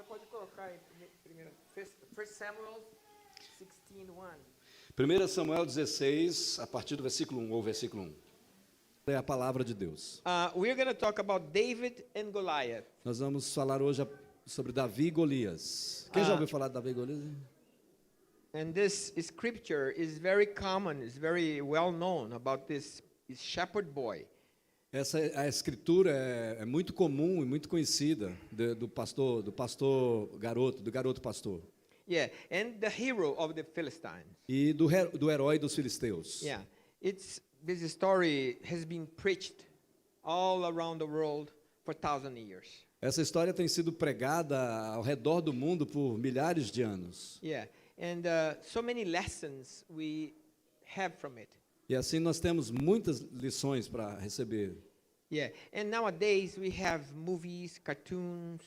já pode colocar em primeiro, 1 Samuel 16:1. 1 Samuel 16, a partir do versículo 1 ou versículo 1. É a palavra de Deus. We're going to talk about David and Goliath. Nós vamos falar hoje sobre Davi e Golias. Quem já ouviu falar de Davi e Golias? And this scripture is very common, is very well known about this shepherd boy. A escritura é muito comum e muito conhecida do garoto pastor. Yeah, and the hero of the Philistines. E do herói dos filisteus. Yeah, this story has been preached all around the world for 1,000 years. Essa história tem sido pregada ao redor do mundo por milhares de anos. Yeah, and so many lessons we have from it. E assim nós temos muitas lições para receber. Yeah, and nowadays we have movies, cartoons,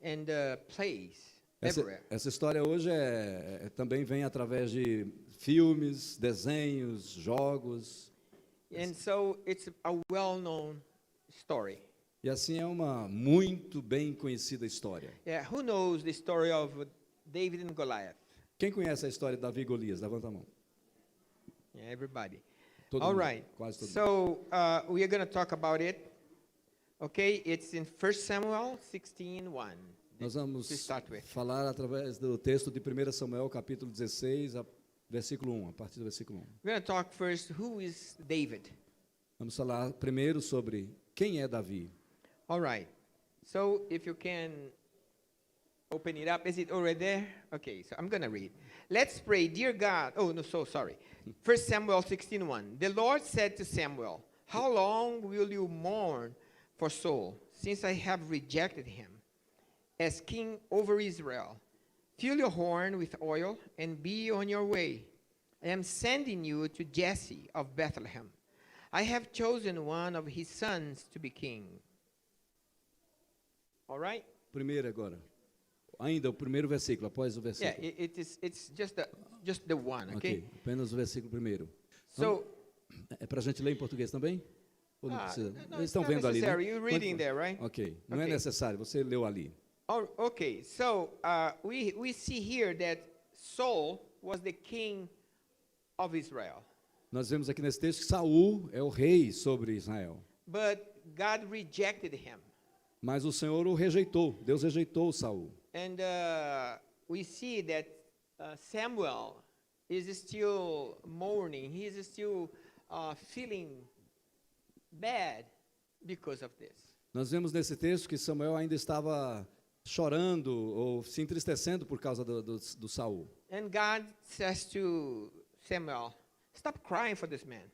and plays everywhere. Essa história hoje também vem através de filmes, desenhos, jogos. And so it's a well-known story. E assim é uma muito bem conhecida história. Yeah, who knows the story of David and Goliath? Quem conhece a história de Davi e Golias? Levanta a mão. Yeah, everybody. Todo All mundo, right. quase todo mundo. So we are going to talk about it. Okay, it's in 1 Samuel 16:1. Nós to vamos start with. falar através do texto de 1 Samuel, capítulo 16, versículo 1, a partir do versículo 1. We're going to talk first, who is David? Vamos falar primeiro sobre quem é Davi. All right. So if you can open it up. Is it already there? Okay, so I'm going to read. Let's pray, dear God. Oh, no, so sorry. 1 Samuel 16:1. The Lord said to Samuel, how long will you mourn for Saul, since I have rejected him as king over Israel? Fill your horn with oil and be on your way. I am sending you to Jesse of Bethlehem. I have chosen one of his sons to be king. All right? Primeiro agora. Ainda o primeiro versículo, após o Yeah, versículo. it's just the one, okay? Ok, apenas o versículo primeiro. So, É para a gente ler em português também? Ou não precisa? no, Eles it's estão not vendo ali, né? necessary. You're reading there, right? Ok, não é Okay. necessário, você leu ali. Oh, okay, so we see here that Saul was the king of Israel, Nós vemos aqui nesse texto que Saul é o rei sobre Israel. but God rejected him. Mas o Senhor o rejeitou, Deus rejeitou Saul. And we see that Samuel is still mourning. He is still feeling bad because of this. Nós vemos nesse texto que Samuel ainda estava chorando ou se entristecendo por causa do Saul. And God says to Samuel, stop crying for this man.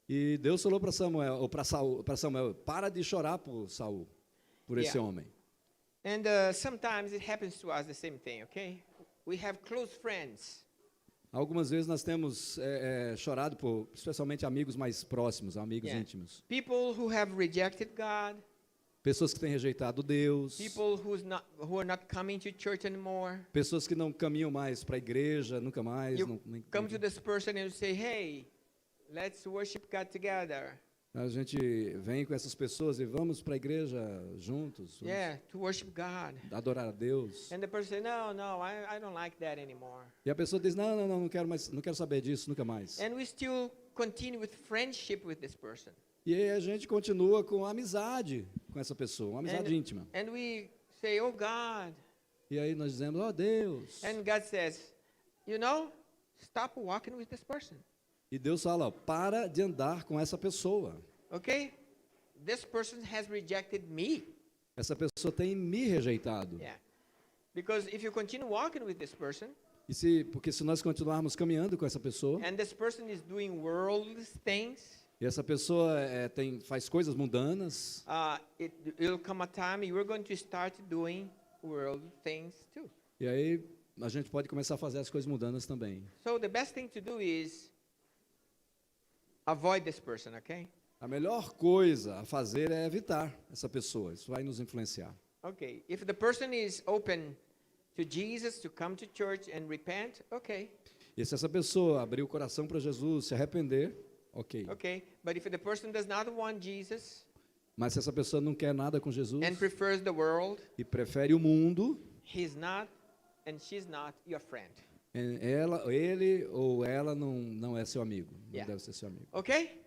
E Deus falou para Samuel, ou para Samuel, para de chorar por Saul, por esse Yeah. homem. And sometimes it happens to us the same thing, okay? We have close friends. Algumas vezes nós temos chorado por, especialmente amigos mais próximos, amigos Yeah. íntimos. People who have rejected God, Pessoas que têm rejeitado Deus, people who are not coming to church anymore. pessoas que não caminham mais para a igreja, nunca mais. You come to this person and you say, hey, let's worship God together. A gente vem com essas pessoas e vamos para a igreja juntos, vamos Yeah, to worship God. adorar a Deus. And the person says, no, I don't like that anymore. E a pessoa diz, não quero mais, não quero saber disso, nunca mais. And we still continue with friendship with this person. E aí a gente continua com amizade com essa pessoa, uma amizade íntima. And we say, oh God. E aí nós dizemos, Deus. And God says, you know, stop walking with this person. E Deus fala, para de andar com essa pessoa. Okay? This person has rejected me. Essa pessoa tem me rejeitado. Yeah. Because if you continue walking with this person, Porque se nós continuarmos caminhando com essa pessoa, and this person is doing worldly things, e essa pessoa faz coisas mundanas, it'll come a time you're going to start doing worldly things too. e aí a gente pode começar a fazer as coisas mundanas também. So the best thing to do is avoid this person, okay? A melhor coisa a fazer é evitar essa pessoa. Isso vai nos influenciar. Okay. If the person is open to Jesus, to come to church and repent, okay. E se essa pessoa abrir o coração para Jesus, se arrepender, ok. Okay. But if the person does not want Jesus Mas se essa pessoa não quer nada com Jesus and prefers the world, e prefere o mundo, he's not and she's not your friend. Ele ou ela não é seu amigo. Não Yeah. deve ser seu amigo. Okay?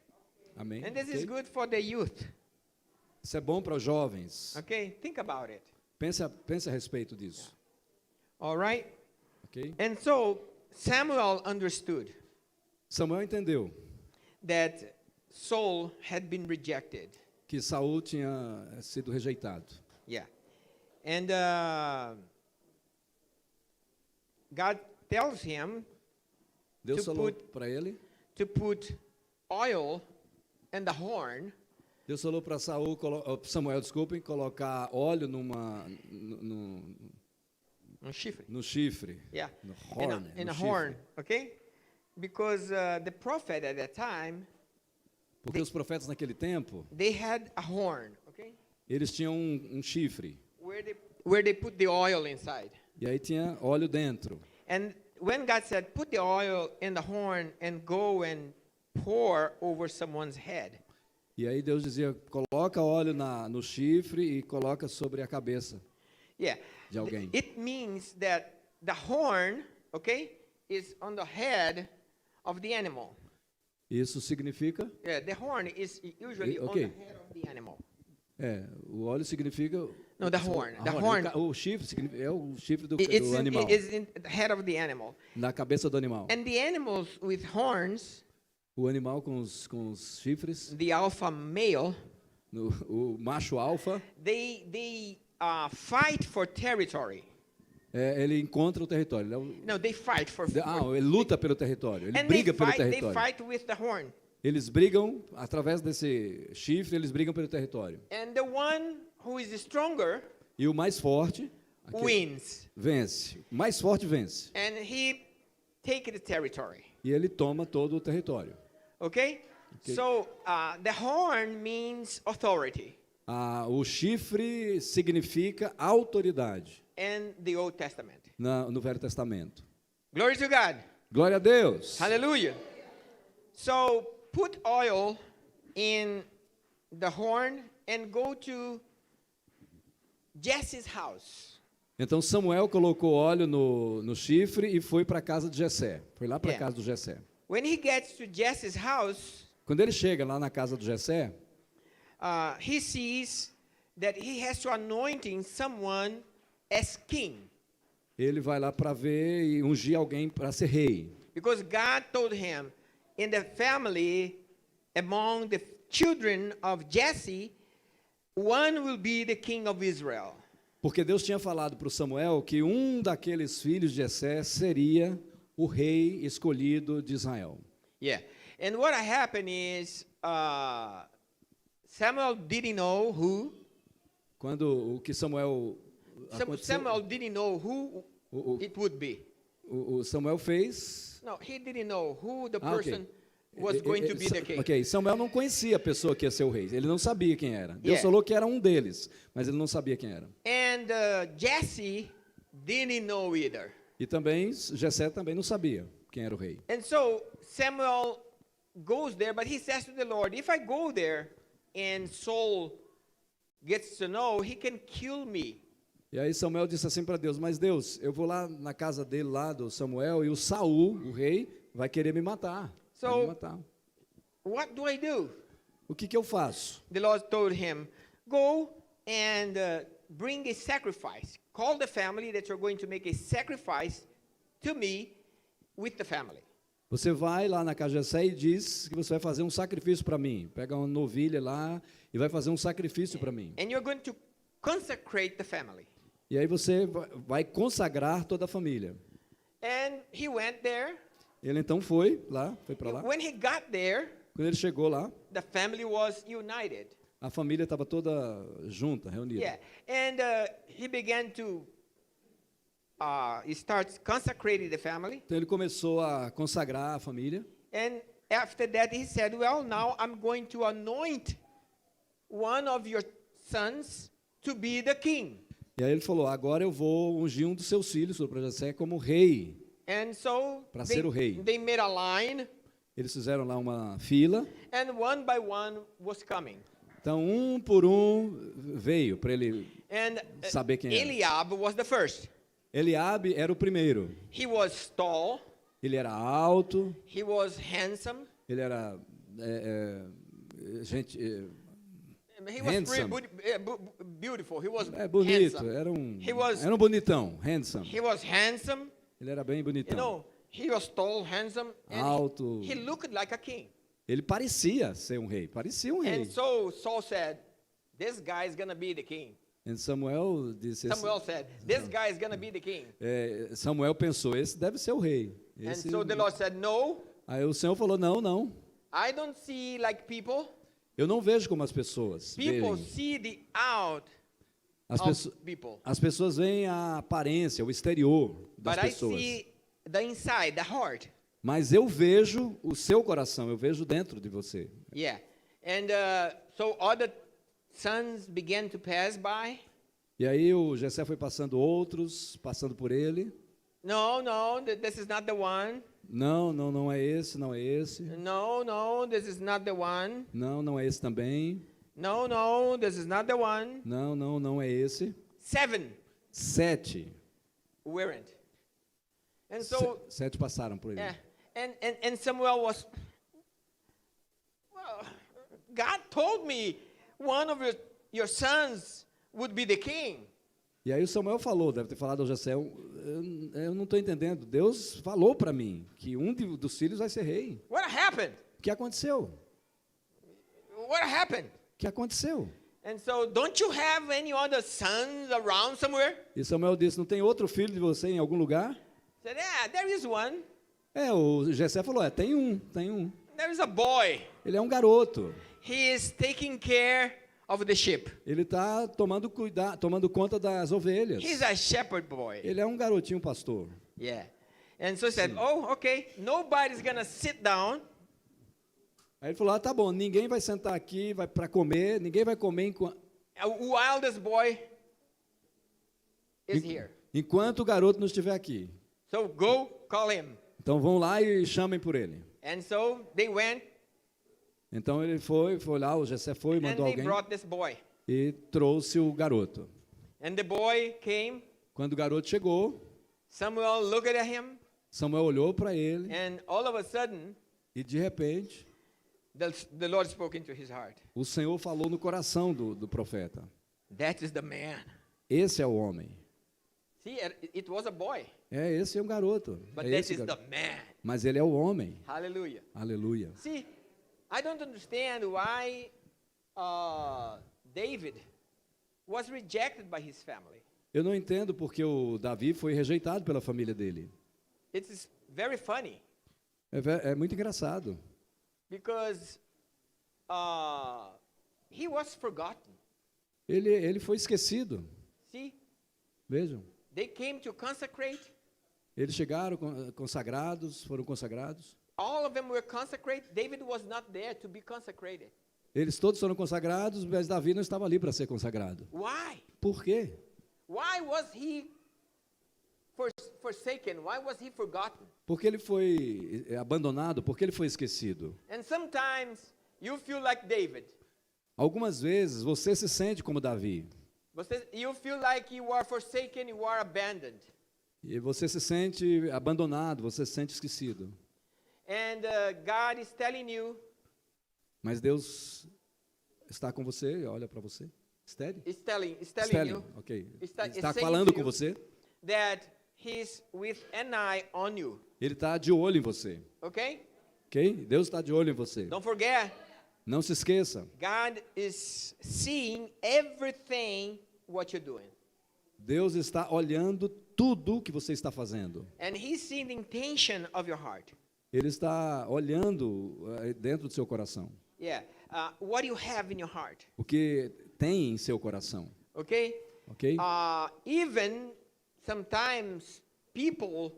Amém? And this Ok? is good for the youth. Isso é bom para os jovens. Okay? Think about it. Pense a respeito disso. All right? Ok? And so Samuel understood Samuel entendeu that Saul had been rejected. que Saul tinha sido rejeitado. Yeah. And God tells him Deus To falou put- para ele, to put oil in the horn Deus falou para Samuel, desculpem, colocar óleo on chifre. no chifre, Yeah. no In horn, a no horn, chifre. okay? Because the prophet at that time, Porque os profetas naquele tempo, they had a horn, okay? eles tinham um chifre, Where they put the oil inside. e aí tinha óleo dentro. And when God said, put the oil in the horn and go and pour over someone's head, E aí Deus dizia, coloca óleo no chifre e coloca sobre a cabeça yeah, de alguém. it means that the horn, okay, is on the head of the animal. Isso significa, Yeah, the horn is usually Okay. on the head of the animal. o óleo significa... No, the horn. a The horn. horn. O chifre é o chifre do It's animal, in the head of the animal. na cabeça do animal. And the animals with horns, O animal com os chifres, the alpha male, o macho alfa, they fight for territory. ele encontra o território. No, they fight for. Ele luta pelo território, ele And briga pelo they território. fight with the horn. Eles brigam, através desse chifre, eles brigam pelo território. And the one who is stronger E o mais forte wins. vence. O mais forte vence. And he take the territory. E ele toma todo o território. Okay? Okay. So the horn means authority O chifre significa autoridade in the Old Testament. no Velho Testamento. Glory to God. Glória a Deus. Hallelujah. So put oil in the horn and go to Jesse's house. Então Samuel colocou óleo no chifre e foi para a casa de Jessé. Foi lá para a Yeah. casa do Jessé. When he gets to Jesse's house, Quando ele chega lá na casa do Jessé, he sees that he has to anointing someone as king. ele vai lá para ver e ungir alguém para ser rei. Because God told him, in the family, among the children of Jesse, one will be the king of Israel. Porque Deus tinha falado para o Samuel que um daqueles filhos de Jessé seria o rei escolhido de Israel. Yeah. And what happened is Samuel didn't know who. Quando o que Samuel aconteceu, Samuel didn't know who o it would be. Samuel fez. No, he didn't know who the Ok. person was going to be the king. Ok, Samuel não conhecia a pessoa que ia ser o rei. Ele não sabia quem era. Deus Yeah. falou que era um deles, mas ele não sabia quem era. And Jesse didn't know either. E também Jessé também não sabia quem era o rei. And so Samuel goes there, but he says to the Lord, if I go there and Saul gets to know, he can kill me. E aí Samuel disse assim para Deus: mas Deus, eu vou lá na casa dele, lá do Samuel, e o Saul, o rei, vai querer me matar. Vai So- me matar. What do I do? O que eu faço? The Lord told him, go and bring a sacrifice. Call the family that you're going to make a sacrifice to me with the family. Você vai lá na casa de Jessé e diz que você vai fazer um sacrifício para mim. Pega uma novilha lá e vai fazer um sacrifício para mim. And you're going to consecrate the family. E aí você vai consagrar toda a família. And he went there. Ele então foi para lá. When he got there, Quando ele chegou lá, the family was united. a família estava toda junta, reunida. Yeah, and he began to he starts consecrating the family. Então ele começou a consagrar a família. And after that, he said, well, now I'm going to anoint one of your sons to be the king. E aí ele falou: agora eu vou ungir um dos seus filhos, para Jessé, como rei. And so Para ser o rei. they made a line, Eles fizeram lá uma fila. and one by one was coming. Então um por um veio para ele And saber quem era. Eliab was the first. Eliabe era o primeiro. He was tall, Ele era alto, he was handsome, ele era gente, he was handsome. beautiful, he was bonito, handsome. era um bonitão, handsome. He was handsome, Ele era bem you bonitão. know, he was tall, handsome, and Alto. he looked like a king. Ele parecia ser um rei, parecia um rei. And so Saul said, this guy is going to be the king. E Samuel disse, Samuel said, this guy is going to be the king. Samuel pensou, esse deve ser o rei. And Esse- so the Lord said, no, Aí o Senhor falou, não, não. I don't see like people. Eu não vejo como as pessoas People veem. see the out As, of pesso- people. as pessoas veem a aparência, o exterior das But I pessoas. see the inside, the heart. Mas eu vejo o seu coração, eu vejo dentro de você. Yeah. And so other sons began to pass by. E aí o Jessé foi passando outros, passando por ele. No, no, this is not the one. Não, não, não é esse, não é esse. No, no, this is not the one. Não, não é esse também. No, no, this is not the one. Não, não, não é esse. 7 7. weren't. And so, 7 passaram por ele. yeah. And Samuel was, well, God told me one of your sons would be the king. E aí o Samuel falou, deve ter falado ao Jessé, eu não estou entendendo. Deus falou para mim que dos filhos vai ser rei. What happened? O que aconteceu? What happened? O que aconteceu? And so, don't you have any other sons around somewhere? E Samuel disse, não tem outro filho de você em algum lugar? Said, yeah, there is one. O Jessé falou, tem um. There is a boy. Ele é um garoto. He is taking care of the sheep. Ele está tomando conta das ovelhas. He's a shepherd boy. Ele é um garotinho pastor. Yeah. And so he said, oh, okay, nobody's going to sit down. Aí ele falou, tá bom, ninguém vai sentar aqui, vai para comer, ninguém vai comer Wildest boy is here. enquanto o garoto não estiver aqui. So go call him. Então vão lá e chamem por ele. And so they went Então ele foi lá, o Jessé foi, and mandou they alguém brought this boy. e trouxe o garoto. And the boy came. Quando o garoto chegou, Samuel looked at him. Samuel olhou para ele And all of a sudden, e de repente the Lord spoke into his heart. o Senhor falou no coração do profeta. That is the man. Esse é o homem. See, it was a boy, Esse é um garoto. but É that esse is the garoto. man. Mas ele é o homem. Hallelujah. Aleluia. See, I don't understand why David was rejected by his family. Eu não entendo porque o Davi foi rejeitado pela família dele. It is very funny É muito engraçado. because he was forgotten. Ele foi esquecido. See, Vejam. they came to consecrate. Eles chegaram consagrados, foram consagrados. All of them were consecrated. David was not there to be consecrated. Eles todos foram consagrados, mas Davi não estava ali para ser consagrado. Why? Por quê? Why was he forsaken? Why was he forgotten? Porque ele foi abandonado, porque ele foi esquecido. And sometimes you feel like David. Algumas vezes você se sente como Davi. You feel like you are forsaken, you are abandoned. E você se sente abandonado, você se sente esquecido. And God is telling you, Mas Deus está com você, olha para você. Steady? is telling Steady, you ok. Está Está saying falando to com you você. that He's with an eye on you. Ele está de olho em você. Okay? Ok? Deus está de olho em você. Don't forget, Não se esqueça. God is seeing everything what you're doing. Deus está olhando tudo que você está fazendo. And He's seeing the intention of your heart. Ele está olhando dentro do seu coração. Yeah. What you have in your heart. O que tem em seu coração. Okay? Ok? Even sometimes people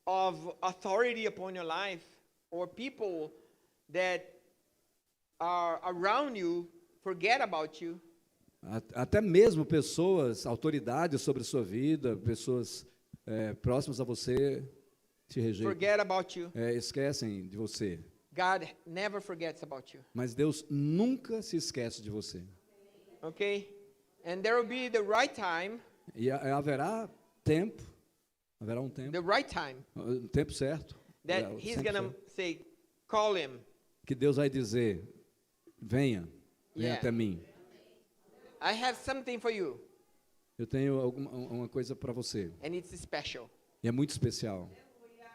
of authority upon your life or people that are around you forget about you. Até mesmo pessoas, autoridades sobre sua vida, pessoas próximas a você, te rejeitam. Forget about you. Esquecem de você. God never forgets about you. Mas Deus nunca se esquece de você. Okay? And there will be the right time, E haverá um tempo, the right time, um tempo certo, that o he's tempo going to certo, say, call him. que Deus vai dizer, venha Yeah. até mim. I have something for you, Eu tenho uma coisa para você. and it's special. E é muito especial.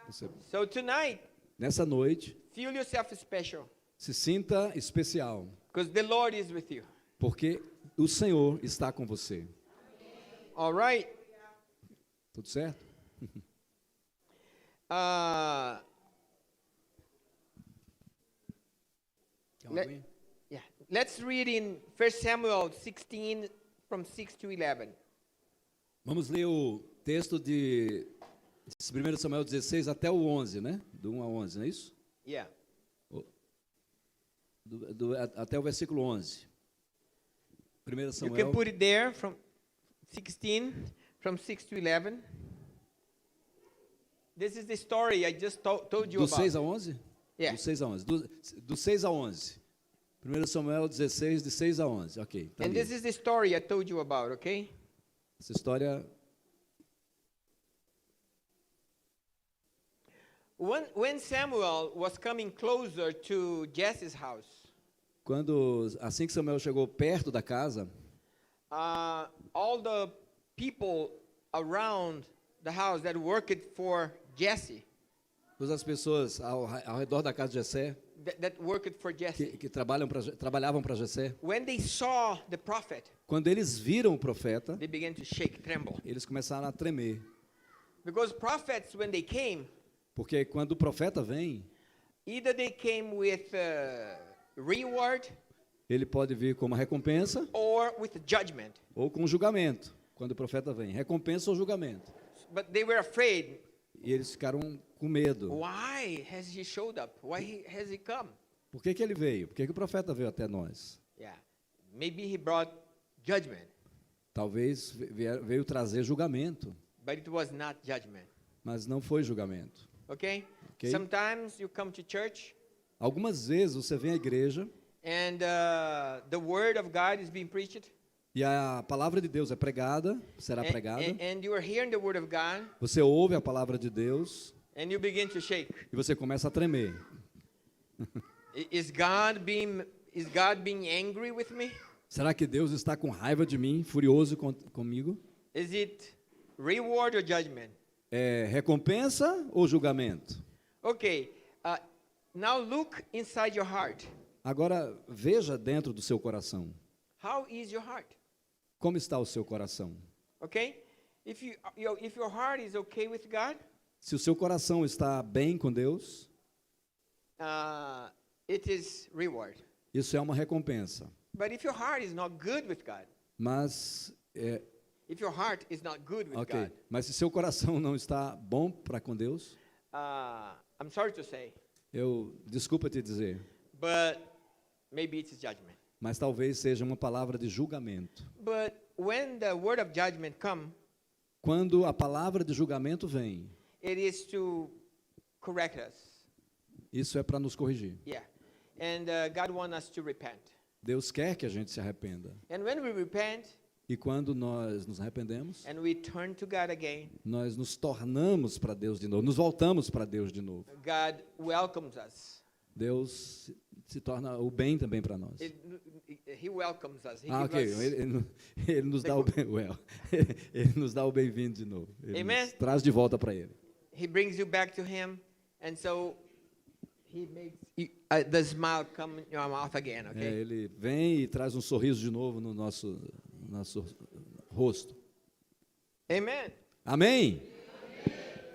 Você, So tonight, nessa noite, feel yourself special, se sinta especial, because the Lord is with you. porque o Senhor está com você. All right. Tudo certo? Quer uma Let- aguinha? Yeah. Let's read in 1 Samuel 16 from 6 to 11. Vamos ler o texto de 1 Samuel 16 até o 11, né? Do 1 a 11, não é isso? Yeah. Até o versículo 11. 1 You Samuel, can put it there from 16, from 6 to 11. This is the story I just told you do about. 6 a 11? Yeah. Do 6 a 11. Do 6 a 11. 1 Samuel 16, de 6 a 11. Ok, tá And ali. this is the story I told you about, okay? Essa história, When Samuel was coming closer to Jesse's house, assim que Samuel chegou perto da casa, all the people around the house that worked for Jesse, todas as pessoas ao redor da casa de Jessé, that worked for Jesse, que trabalhavam para Jessé, when they saw the prophet, quando eles viram o profeta, they began to shake, tremble. eles começaram a tremer. Because prophets, when they came, Porque quando o profeta vem, either they came with reward ele pode vir como recompensa or with judgment. ou com julgamento. Quando o profeta vem, recompensa ou julgamento. But they were afraid. E eles ficaram com medo. Why has he showed up? Why has he come? Por que ele veio? Por que o profeta veio até nós? Yeah. Maybe he brought judgment, Talvez veio trazer julgamento, but it was not judgment. mas não foi julgamento. Okay? Okay. Sometimes you come to church Algumas vezes você vem à igreja and the word of God is being preached. e a palavra de Deus é pregada, será pregada. And you are hearing the word of God Você ouve a palavra de Deus and you begin to shake. e você começa a tremer. Is God being angry with me? Será que Deus está com raiva de mim, furioso comigo? Is it reward or judgment? É recompensa ou julgamento? Okay. Now look inside your heart. Agora veja dentro do seu coração. How is your heart? Como está o seu coração? Okay? If your heart is okay with God, Se o seu coração está bem com Deus, it is reward. isso é uma recompensa. But if your heart is not good with God, Mas if your heart is not good with ok. God, Mas se seu coração não está bom para com Deus, I'm sorry to say, desculpa te dizer, but maybe it's judgment. mas talvez seja uma palavra de julgamento. But when the word of judgment come, Quando a palavra de julgamento vem, it is to correct us. isso é para nos corrigir. Yeah. And God wants us to repent. Deus quer que a gente se arrependa. And when we repent E quando nós nos arrependemos, and we turn to God again, nós nos tornamos para Deus de novo, nos voltamos para Deus de novo. God welcomes us. Deus se torna o bem também para nós. He welcomes us. He Ok, gives us, ele nos dá o bem, ele nos dá o bem-vindo de novo. Ele Amen. nos traz de volta para ele. He brings you back to Him, and so He makes the smile come in your mouth again. Okay. Ele vem e traz um sorriso de novo no nosso rosto. Amen. Amém?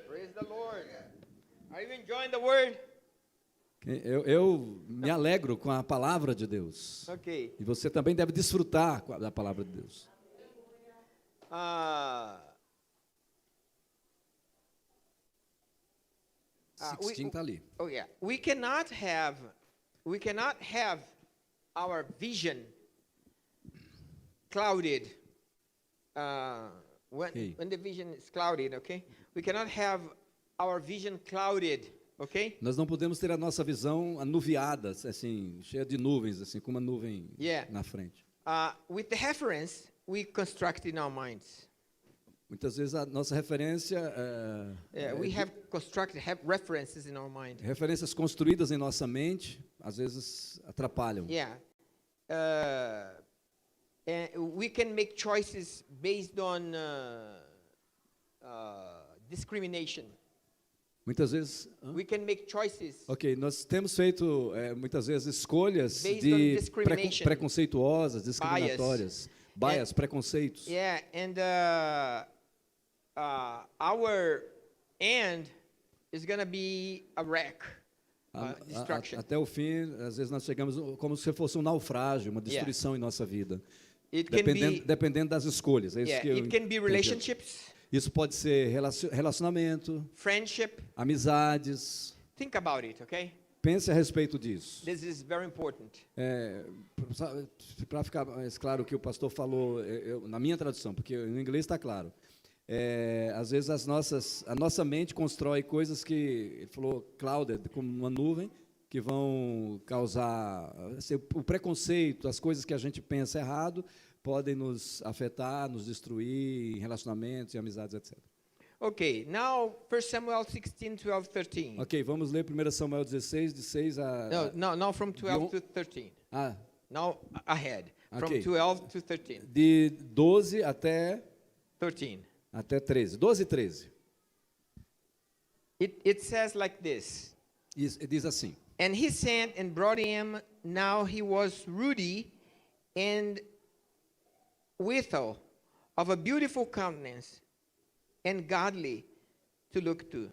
Praise the Lord. Are you enjoying the word? Eu me alegro com a palavra de Deus. Okay. E você também deve desfrutar da palavra de Deus. We- 16 está ali. Oh yeah. We cannot have our vision clouded. Okay. When the vision is clouded, okay? We cannot have our vision clouded, okay? Nós não podemos ter a nossa visão anuviada, assim, cheia de nuvens, assim, com uma nuvem Yeah. na frente. With the reference we construct in our minds. Muitas vezes a nossa referência We have references in our mind. referências construídas em nossa mente, às vezes atrapalham. Yeah. And we can make choices based on discrimination. Muitas vezes, We can make choices ok, nós temos feito muitas vezes escolhas Based de on discrimination. preconceituosas, discriminatórias, bias, preconceitos. Yeah, and our end is going to be a wreck, destruction. Até o fim, às vezes nós chegamos como se fosse um naufrágio, uma destruição em nossa vida. It can be, Dependendo das escolhas. É isso yeah, que eu it can be entendi. relationships, Isso pode ser relacionamento, friendship. amizades. Think about it, okay? Pense a respeito disso. This is very important. Para ficar mais claro o que o pastor falou, na minha tradução, porque no inglês está claro. Às vezes a nossa mente constrói coisas que, ele falou, clouded, como uma nuvem, que vão causar assim, o preconceito, as coisas que a gente pensa errado, podem nos afetar, nos destruir em relacionamentos e amizades, etc. Okay, now 1 Samuel 16, 12, 13. Ok, vamos ler 1 Samuel 16, de 6 a... No, from 12 to 13. Ah, Now ahead, from Okay. 12 to 13. de 12 até 13. 13. 12 e 13. It says like this. Diz assim. And he sent and brought him. Now he was ruddy and withal, of a beautiful countenance, and godly to look to.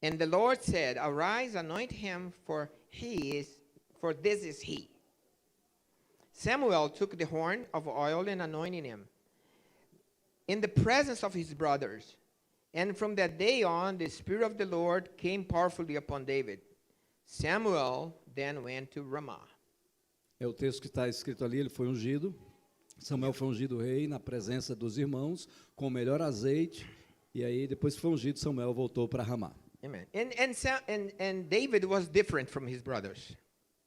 And the Lord said, Arise, anoint him, for this is he. Samuel took the horn of oil and anointed him in the presence of his brothers. And from that day on, the Spirit of the Lord came powerfully upon David. Samuel then went to Ramah. É o texto que está escrito ali, ele foi ungido. Samuel foi ungido rei na presença dos irmãos, com o melhor azeite. E aí, depois que foi ungido, Samuel voltou para Ramá. Amen. And David was different from his brothers.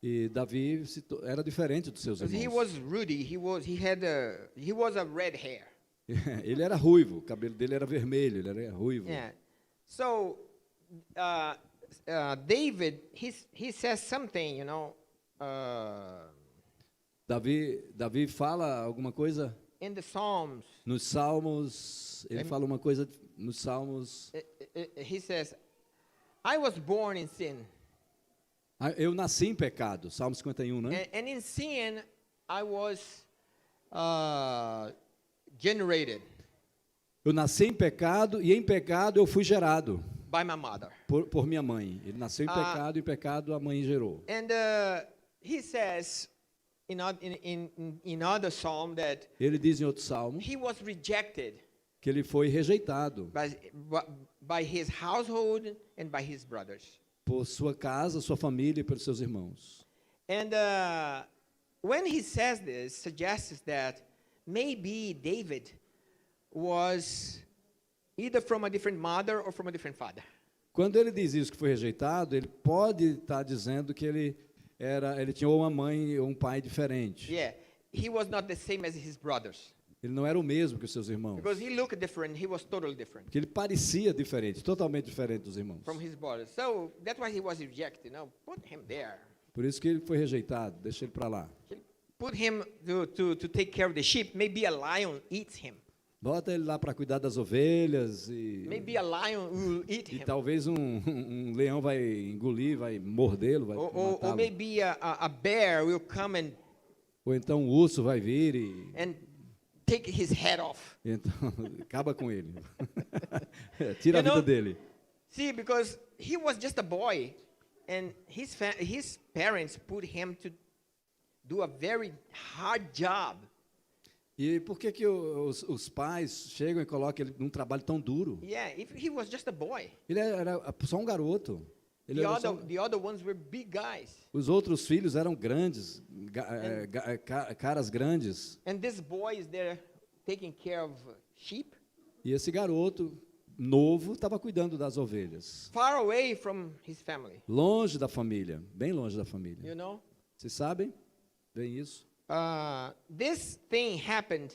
E Davi era diferente dos seus Because he irmãos. was ruddy. He was a red hair. Ele era ruivo, o cabelo dele era vermelho, ele era ruivo. Yeah. So David, he says something, you know, Davi fala alguma coisa in the Psalms. nos Salmos, ele fala uma coisa nos Salmos. He says, I was born in sin. Eu nasci em pecado, Salmo 51, né? And in sin, I was generated Eu nasci em pecado e em pecado eu fui gerado by my mother. por minha mãe. Ele nasceu em pecado e em pecado a mãe gerou. And he says in other psalm that Ele diz em outro salmo he was rejected que ele foi rejeitado by his household and by his brothers. por sua casa, sua família e pelos seus irmãos. And when he says this, suggests that maybe David was either from a different mother or from a different father. Quando ele diz isso que foi rejeitado, ele pode estar dizendo que ele tinha ou uma mãe ou um pai diferente. Yeah, he was not the same as his brothers. Ele não era o mesmo que os seus irmãos. Because he looked different, he was totally different Porque ele parecia diferente, totalmente diferente dos irmãos. from his brothers. So that's why he was rejected. No, put him there. Por isso que ele foi rejeitado, deixa ele para lá. Put him to take care of the sheep. Maybe a lion eats him. Bota ele lá para cuidar das ovelhas e Maybe a lion will eat him. talvez um leão vai engolir, vai mordê-lo, vai Or matá-lo. maybe a bear will come Ou então um urso vai vir and take his head off. e então acaba com ele. Tira a You know- vida dele. See, because he was just a boy, and his parents put him to do a very hard job. E por que que os pais chegam e colocam ele num trabalho tão duro? Yeah, if he was just a boy. Ele era só um garoto. Ele The era só- the other ones were big guys. Os outros filhos eram grandes, caras grandes. And this boy is there taking care of sheep, E esse garoto novo estava cuidando das ovelhas. far away from his family. Longe da família, bem longe da família. You know? Vocês sabem? Bem isso. This thing happened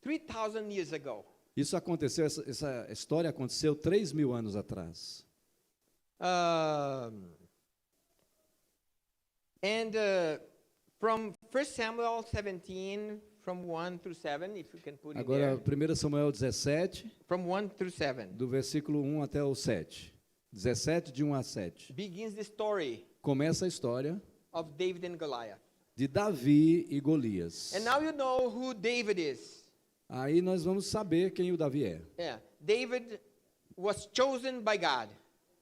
3,000 years ago. Isso aconteceu, essa história aconteceu 3.000 anos atrás. From 1 Samuel 17, from 1 through 7, if you can put it Agora, there. 1 Samuel 17, From 1 through 7. do versículo 1 até o 7. 17, de 1 a 7. Begins the story Começa a história of David and Goliath. de Davi e Golias. And now you know who David is. Aí nós vamos saber quem o Davi é. Yeah. David was chosen by God.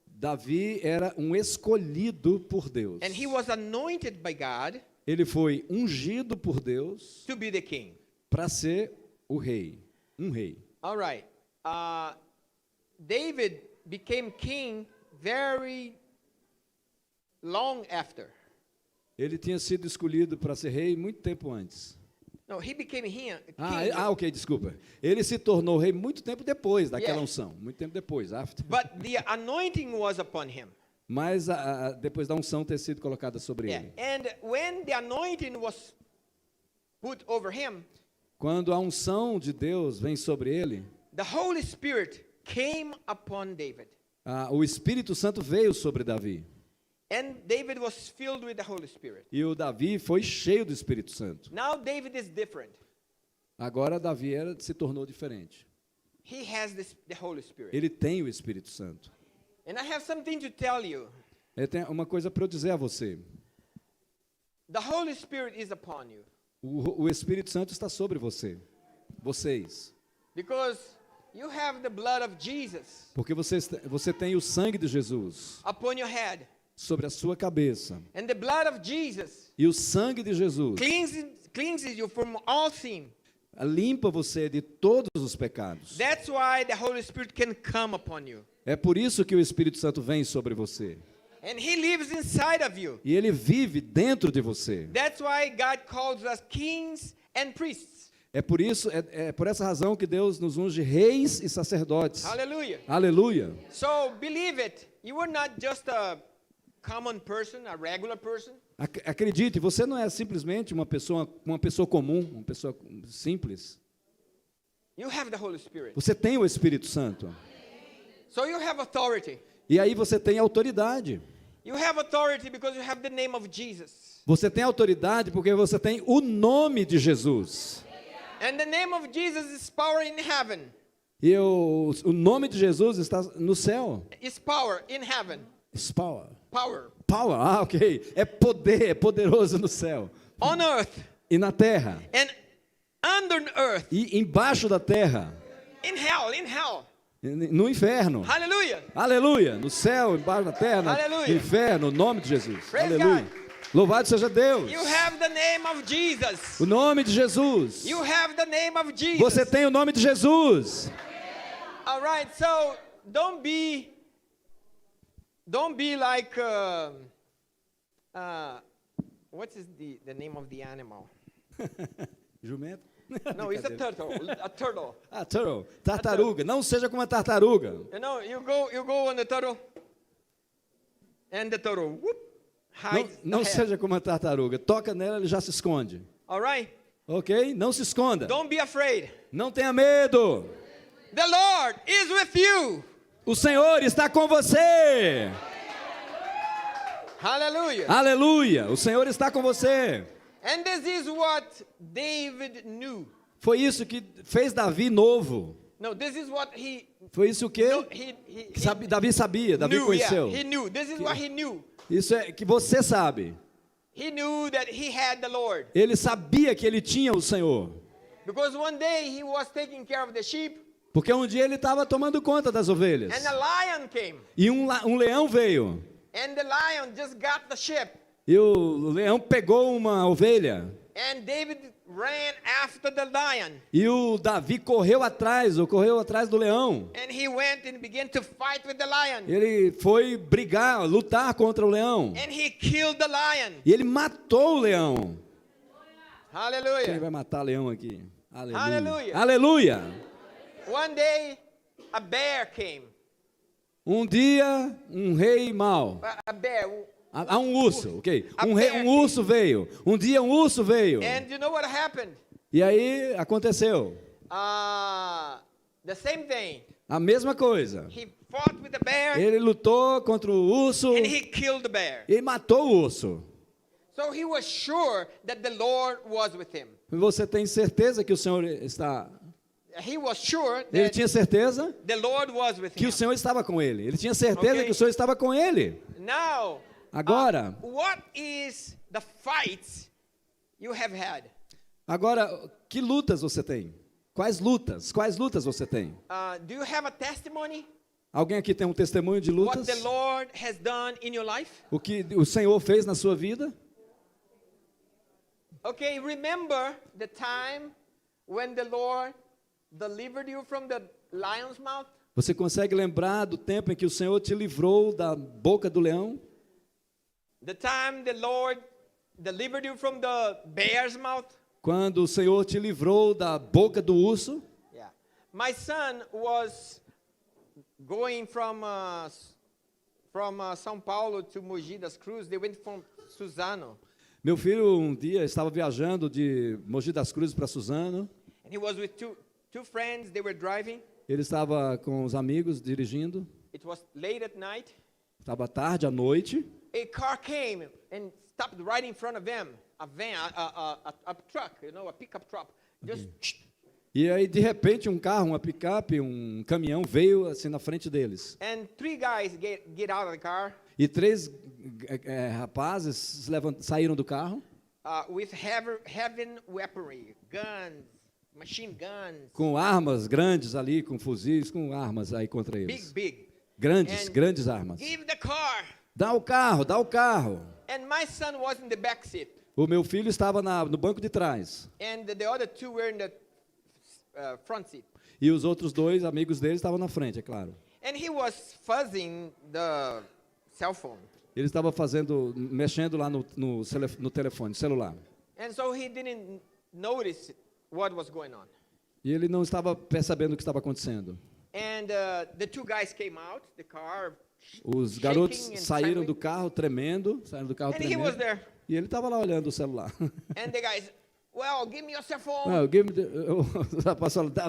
Davi era um escolhido por Deus. And he was anointed by God Ele foi ungido por Deus to be the king. para ser o rei, um rei. All right. David became king very long after. Ele tinha sido escolhido para ser rei muito tempo antes. No, he became king. Ok, desculpa. Ele se tornou rei muito tempo depois daquela Yeah. unção, muito tempo depois, after. But the anointing was upon him. Mas depois da unção ter sido colocada sobre Yeah. ele. And when the anointing was put over him, Quando a unção de Deus vem sobre ele, the Holy Spirit came upon David. o Espírito Santo veio sobre Davi. And David was filled with the Holy Spirit. E o Davi foi cheio do Espírito Santo. Now David is different. Agora Davi se tornou diferente. He has the Holy Spirit. Ele tem o Espírito Santo. And I have something to tell you. Ele tem uma coisa para eu dizer a você. The Holy Spirit is upon you. O Espírito Santo está sobre você. Vocês. Because you have the blood of Jesus Porque você tem o sangue de Jesus upon your head. sobre a sua cabeça. And the blood of Jesus E o sangue de Jesus cleanses you from all sin. limpa você de todos os pecados. That's why the Holy Spirit can come upon you. É por isso que o Espírito Santo vem sobre você. And He lives inside of you. E ele vive dentro de você. That's why God calls us kings and priests. É por isso, é por essa razão que Deus nos unge reis e sacerdotes. Hallelujah. Aleluia. So believe it. You are not just a common person, a regular person. Acredite, você não é simplesmente uma pessoa comum, uma pessoa simples. You have the Holy Spirit. Você tem o Espírito Santo. So you have authority. E aí você tem autoridade. You have authority because you have the name of Jesus. Você tem autoridade porque você tem o nome de Jesus. And the name of Jesus is power in heaven. E o nome de Jesus está no céu. It's power in heaven. It's power. Power. Power, ok. É poder, é poderoso no céu. On earth E na terra. and under earth. E embaixo da terra. In hell, in hell. No inferno. Hallelujah. Aleluia. No céu, embaixo da terra, Aleluia. no inferno, no nome de Jesus. Praise Aleluia. God. Louvado seja Deus. You have the name of Jesus. O nome de Jesus. You have the name of Jesus. Você tem o nome de Jesus. All right, so don't be like what is the name of the animal? Jumento? No, it's a turtle. A turtle. Turtle. Tartaruga. Não seja como uma tartaruga. You know, you go on the turtle, and the turtle whoop, hides Não the head. seja como uma tartaruga. Toca nela, ele já se esconde. All right, Ok? Não se esconda. don't be afraid. Não tenha medo. The Lord is with you. O Senhor está com você. Hallelujah. Aleluia. O Senhor está com você. And this is what David knew. Foi isso que fez Davi novo. No, this is what he. Foi isso que No, Davi sabia, Davi knew. conheceu. Yeah, he knew. This is what he knew. Isso é que você sabe. He knew that he had the Lord. Ele sabia que ele tinha o Senhor. Because one day he was taking care of the sheep, Porque um dia ele estava tomando conta das ovelhas. and a lion came. E um leão veio. And the lion just got the sheep. E o leão pegou uma ovelha. And David ran after the lion. E o Davi correu atrás do leão. And he went and began to fight with the lion. Ele foi brigar, lutar contra o leão. And he killed the lion. E ele matou o leão. Quem Hallelujah. vai matar leão aqui? Aleluia. Aleluia. Aleluia. One day, a bear came. Um dia, um rei mau. A bear. Um urso, ok? A Um bear urso veio. Um dia um urso veio. And you know what happened? E aí aconteceu. The same thing. A mesma coisa. He fought with the bear Ele lutou contra o urso and he killed the bear. e matou o urso. So he was sure that the Lord was with him. Você tem certeza que o Senhor está... He was sure Ele that tinha certeza the Lord was with que him. o Senhor estava com ele. Ele tinha certeza Ok. que o Senhor estava com ele. Now, Agora, what is the fights you have had? agora, que lutas você tem? Quais lutas? Quais lutas você tem? Do you have a testimony? Alguém aqui tem um testemunho de What lutas? the Lord has done in your life? O que o Senhor fez na sua vida? Okay, remember the time when the Lord delivered you from the lion's mouth? Você consegue lembrar do tempo em que o Senhor te livrou da boca do leão? The time the Lord delivered you from the bear's mouth? Quando o Senhor te livrou da boca do urso? Yeah. My son was going from São Paulo to Mogi das Cruzes. They went from Suzano. Meu filho um dia estava viajando de Mogi das Cruzes para Suzano. And he was with two friends. They were driving. Ele estava com os amigos dirigindo. It was late at night. Estava tarde à noite. A car came and stopped right in front of them. A van, a truck, a pickup truck. Just E aí, de repente, um carro, uma picape, um caminhão veio assim na frente deles. and three guys get out of the car E três rapazes saíram do carro with heavy weaponry, guns, machine guns, com armas grandes ali, com fuzis, com armas aí contra eles. big. Grandes, And grandes armas. Give the car. Dá o carro, dá o carro. And my son was in the back seat, O meu filho estava no banco de trás. and the other two were in the front seat. E os outros dois amigos dele estavam na frente, é claro. And he was fuzzing the cell phone. Ele estava mexendo lá no telefone, celular. And so he didn't notice what was going on. E ele não estava percebendo o que estava acontecendo. And the two guys came out, the car, Os shaking garotos and saíram do trembling. carro tremendo, saíram do carro And he was tremendo. there. E ele estava lá olhando o celular. And the guys, well, give me your cell phone. Não,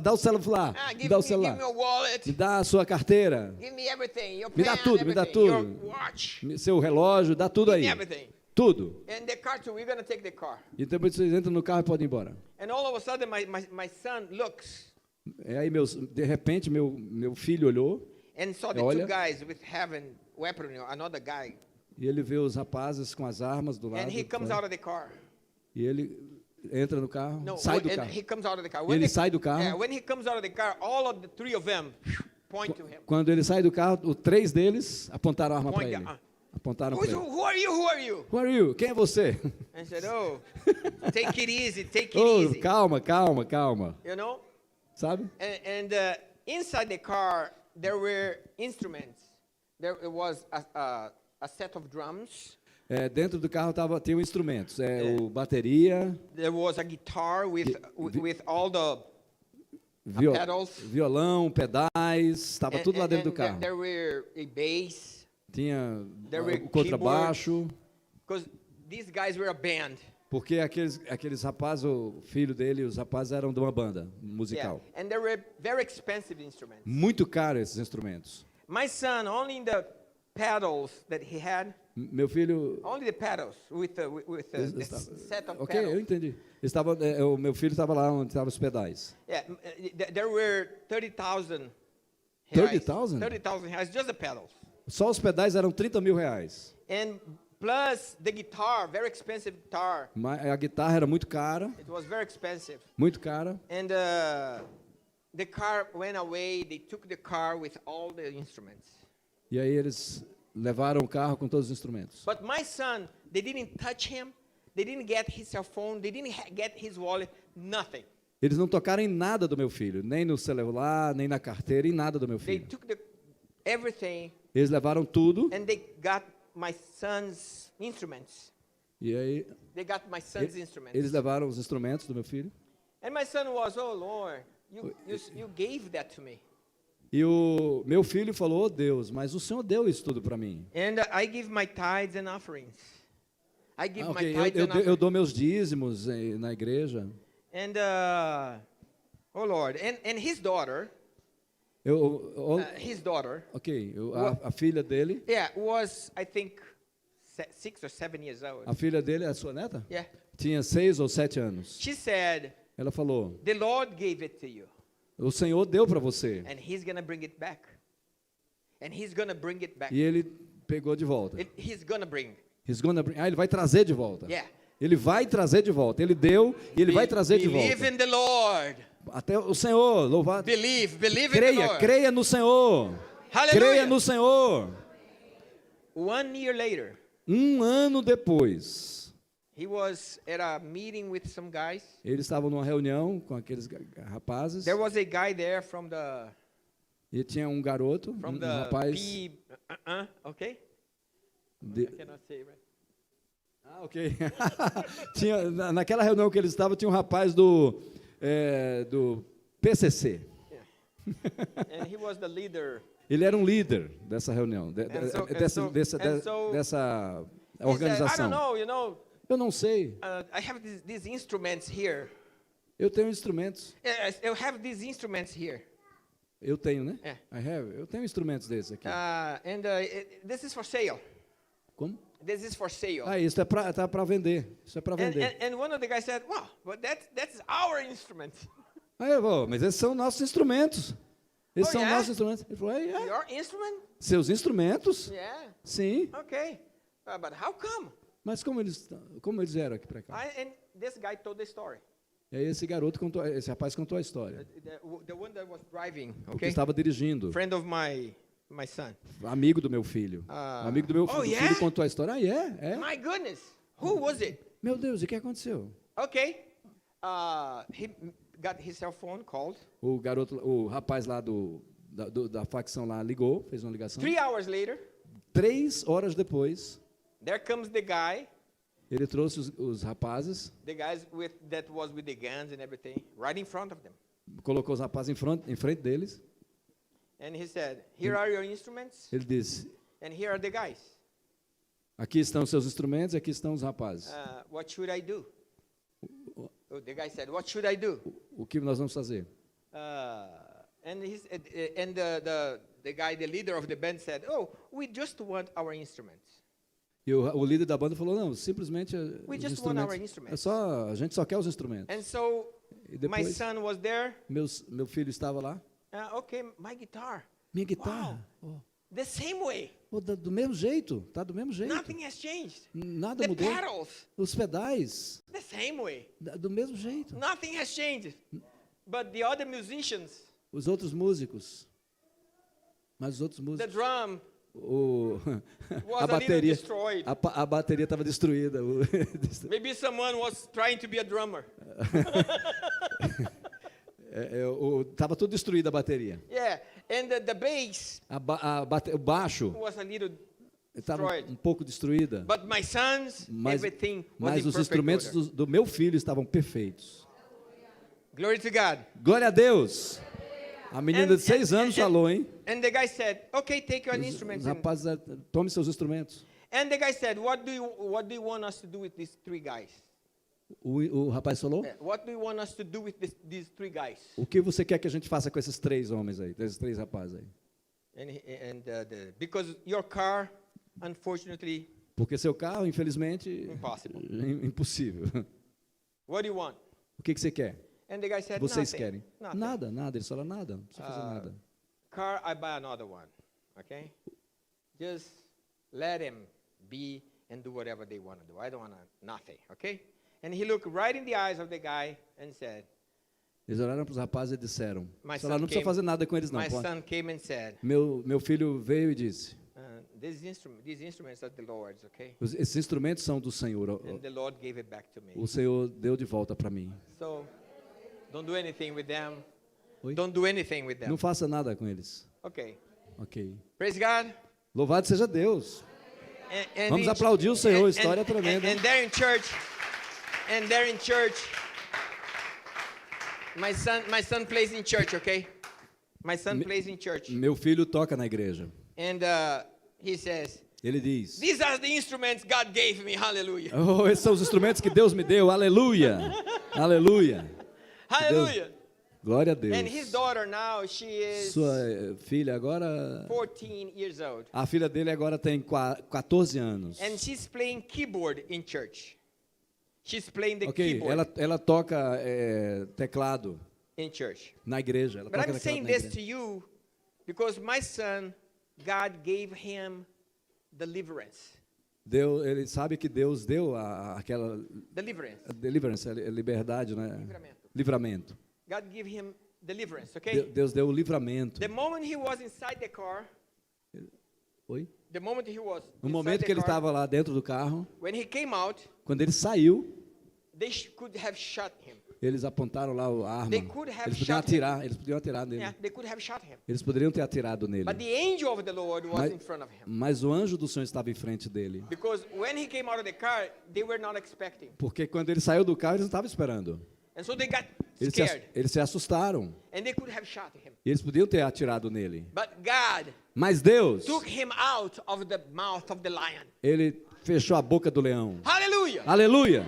dá o celular, Give dá o me celular, your wallet. me dá a sua carteira, Give me everything. Your Me dá pen, tudo, me dá everything. tudo. Your watch. seu relógio, dá tudo Give aí, me everything. tudo. And the car too. We're gonna take the car. E depois vocês entram no carro e podem ir embora. And all of a sudden, my son looks Aí de repente meu filho olhou and saw the Olha. two guys with having weapon. Another guy, e ele vê os rapazes com as armas do lado. and he comes out of the car. E ele entra no carro, No, sai do and carro. he comes out of the car. Ele sai do carro. Yeah, when he comes out of the car, all of the three of them point to him. Quando ele sai do carro, os três deles apontaram a arma para Point ele. down. Apontaram para ele. Who are you? Who are you? Who are you? Quem é você? I said, oh, take it easy, take it Oh, easy. calma, calma, calma. You know? Sabe? And inside the car, there were instruments. There was a set of drums. Dentro do carro tinham instrumentos. O bateria, There was a guitar with all the pedals. violão, pedais, estava tudo lá dentro do and carro. there were a bass. Tinha There were o contrabaixo, Because these guys were a band. porque aqueles rapazes, o filho dele, os rapazes eram de uma banda musical. And there were very expensive instruments. Muito caro esses instrumentos. My son, only in the pedals that he had, Meu filho only the pedals with the set of Ok, eu pedals. entendi. O meu filho estava lá onde estavam os pedais. Yeah, there were 30,000. 30,000? 30,000 reais, just the pedals. Só os pedais eram 30 mil reais. And plus the guitar, very expensive guitar. A guitarra era muito cara, It was very expensive. muito cara. And the car went away. They took the car with all the instruments. E aí eles levaram o carro com todos os instrumentos. But my son, they didn't touch him. They didn't get his cell phone. They didn't get his wallet. Nothing. Eles não tocaram em nada do meu filho, nem no celular, nem na carteira, em nada do meu They filho. took everything, Eles levaram tudo and they got my son's instruments. e aí They got my son's instruments. eles levaram os instrumentos do meu filho. And my son was, oh Lord, you gave that to me. E o meu filho falou: "Oh Deus, mas o Senhor deu isso tudo para mim." And I give my tithes and offerings. I give my Ok, tithes and eu offerings. dou meus dízimos na igreja. And Oh Lord. And his daughter, his daughter, a filha dele, yeah, was, I think, 6 or 7 years old. a filha dele, a sua neta, Yeah. tinha 6 ou 7 anos. She said, Ela falou: the Lord gave it to you, o Senhor deu para você. and he's going to bring it back. And he's going to bring it back. E ele pegou de volta. He's going to bring. Ele vai trazer de volta. Yeah. Ele vai trazer de volta. Ele deu e ele vai trazer de Believe volta. in the Lord. Até o Senhor, louvado. Believe in the Lord. Creia no Senhor. Hallelujah. Creia no Senhor. 1 year later, Um ano depois, he was at a meeting with some guys. eles estavam numa reunião com aqueles rapazes. There was a guy there from E tinha um garoto, um the rapaz. okay? de- I cannot say, right? ok. Naquela reunião que eles estavam, tinha um rapaz do PCC. And he was the leader. Ele era um líder dessa reunião, dessa He said, I organização. don't know, you know, Eu não sei. I have these instruments here. Eu tenho instrumentos. I have these instruments here. Eu tenho, né? É. Eu tenho instrumentos desses aqui. This is for sale. Como? This is for sale. Isso é para vender. Isso é para vender. And one of the guys said, "Wow, but that's our instrument." Aí eu vou, mas esses são nossos instrumentos. Esses são yeah? nossos instrumentos. Ele falou, Your instrument? Seus instrumentos? Yeah. Sim. Okay. But how come? Mas como eles vieram aqui para cá? And this guy told the story. E aí esse rapaz contou a história. The one that was driving, O que okay? estava dirigindo. Friend of my son. Amigo do meu filho. Amigo do meu filho contou a história. É? My goodness. Who was it? Meu Deus, e o que aconteceu? Okay. He got his cell phone, called. O rapaz lá da facção lá ligou, fez uma ligação. 3 hours later, 3 horas depois, there comes the guy, ele trouxe os rapazes, the guys that was with the guns and everything, right in front of them. colocou os rapazes em frente deles. And he said, "Here are your instruments, Ele disse: and here are the guys. aqui estão os seus instrumentos e aqui estão os rapazes. What should I do?" The guy said, "What should I do?" O que nós vamos fazer? And the guy, the leader of the band, said, "Oh, we just want our instruments." E o líder da banda falou: não, simplesmente We os just want our instrumentos. instruments. A gente só quer os instrumentos. And so E my depois son was there. meu filho estava lá. Okay, my guitar. Minha guitarra. The same way. Do mesmo jeito, tá do mesmo jeito. Nothing has changed. Nada The mudou. pedals, Os pedais, the same way. do mesmo jeito. Nothing has changed. But the other musicians, Os outros músicos, mas os outros the músicos, drum a was a little bateria, destroyed. a bateria estava destruída. Maybe someone was trying to be a drummer. Tava tudo destruída a bateria. Yeah, and the bass O baixo was a little estava destroyed. um pouco destruída. But my sons, Mas, everything was mas in os perfect instrumentos order. do meu filho estavam perfeitos. Glory to God. Glória a Deus. A menina de 6 anos falou, hein? And the guy said, "Okay, take your Os instruments." rapazes, tome seus instrumentos. And the guy said, what do you want us to do with these 3 guys? O rapaz falou: What do you want us to do with these 3 guys? o que você quer que a gente faça com esses 3 homens aí, esses 3 rapazes aí? Because your car, unfortunately, Porque seu carro, infelizmente, impossible. impossível. What do you want? O que você quer? And the guy said, Vocês nothing. querem? Nothing. Nada. Eles falaram nada, não precisa fazer nada. Car, I buy another one. Okay? Just let him be and do whatever they want to do. I don't want nothing. Okay? And he looked right in the eyes of the guy and said, Eles olharam para os rapazes e disseram: My falaram, não son precisa came- fazer nada com eles não. my pode. son came and said, Meu filho veio e disse: these instruments are the Lord's, okay? esses instrumentos são do Senhor. And the Lord gave it back to me. O Senhor deu de volta para mim. So, don't do anything with them. Oi? Don't do anything with them. Não faça nada com eles. Okay. Ok. Praise God. Louvado seja Deus. And Vamos in- aplaudir o Senhor, and- história and- tremenda. And they're in church, my son plays in church, okay? My son plays in church. Meu filho toca na igreja. And he says, Ele diz: these are the instruments God gave me, hallelujah. esses são os instrumentos que Deus me deu. Aleluia. Aleluia. Hallelujah. Glória a Deus. And his daughter now, she is Sua filha agora... 14 years old. A filha dele agora tem 14 anos. And she's playing keyboard in church. She's playing the Ok, keyboard ela toca teclado in church. na igreja. Ela But toca I'm teclado saying na this igreja. to you because my son, God gave him deliverance. Ele sabe que Deus deu aquela Deliverance. deliverance, a liberdade, né? Livramento. God gave him deliverance, okay? Deus deu o livramento. The moment he was inside the car, Oi? the moment he was No inside momento the que ele car, estava lá dentro do carro, when he came out, quando ele saiu, they could have shot him. eles apontaram lá a arma. They could have Eles podiam shot atirar, eles podiam atirar nele. Yeah, they could have shot him. Eles poderiam ter atirado nele. But the angel of the Lord was Mas, in front of him. mas o anjo do Senhor estava em frente dele. Because when he came out of the car, they were not expecting. Porque quando ele saiu do carro, eles não estavam esperando. And so they got Eles scared. se assustaram. And they could have shot him. E eles podiam ter atirado nele. But God Mas Deus, took him out of the mouth of the lion. ele fechou a boca do leão. Hallelujah. Aleluia!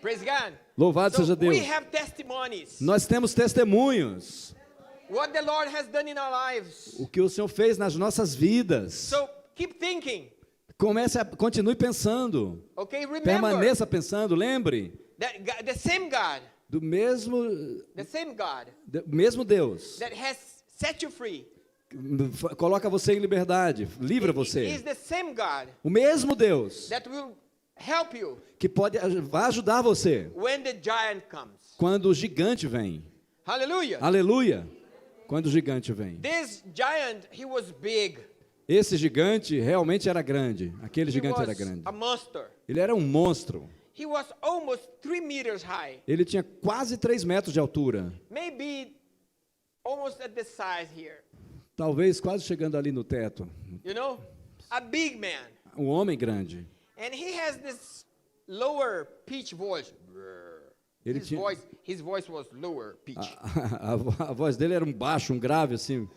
Praise God. Louvado So seja Deus. we have testimonies. Nós temos testemunhos. What the Lord has done in our lives. O que o Senhor fez nas nossas vidas. So keep thinking. Continue pensando. Okay, remember Permaneça pensando. Lembre that God, the same God do mesmo Deus. that has set you free. Coloca você em liberdade. Livra você. Is the same God O mesmo Deus that will help you que vai ajudar você when the giant comes. quando o gigante vem. Hallelujah. Aleluia! Quando o gigante vem. This giant, he was big. Esse gigante realmente era grande. Aquele He gigante era was grande. a monster. Ele era um monstro. He was almost 3 meters high. Ele tinha quase 3 metros de altura. Maybe almost at the size here. Talvez quase chegando ali no teto. You know? A big man. Um homem grande. And he has this lower pitch voice. Ele His tinha- voice was lower pitch. A voz dele era um baixo, um grave assim.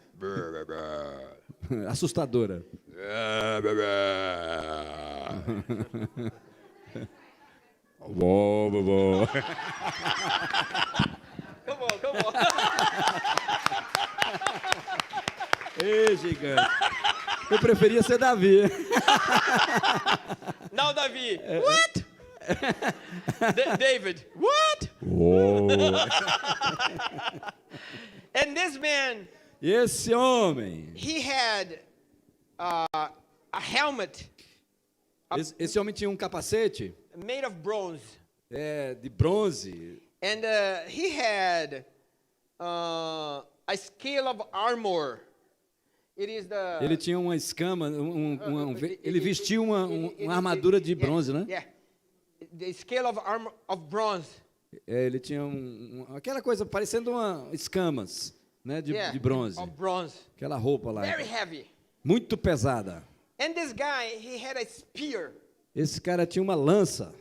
Assustadora. Come on, come on. Ei, gigante. Eu preferia ser Davi. Now David. What? David. What? And this man, E esse homem, he had a helmet esse homem tinha um capacete made of bronze. de bronze. And he had a scale of armor. It is the... Ele tinha uma escama, ele vestia uma armadura de bronze, né? Yeah. The scale of armor of bronze. Ele tinha aquela coisa parecendo escamas, né, de bronze. Of bronze. Aquela roupa lá. Very heavy. Muito pesada. And this guy, he had a spear. Esse cara tinha uma lança.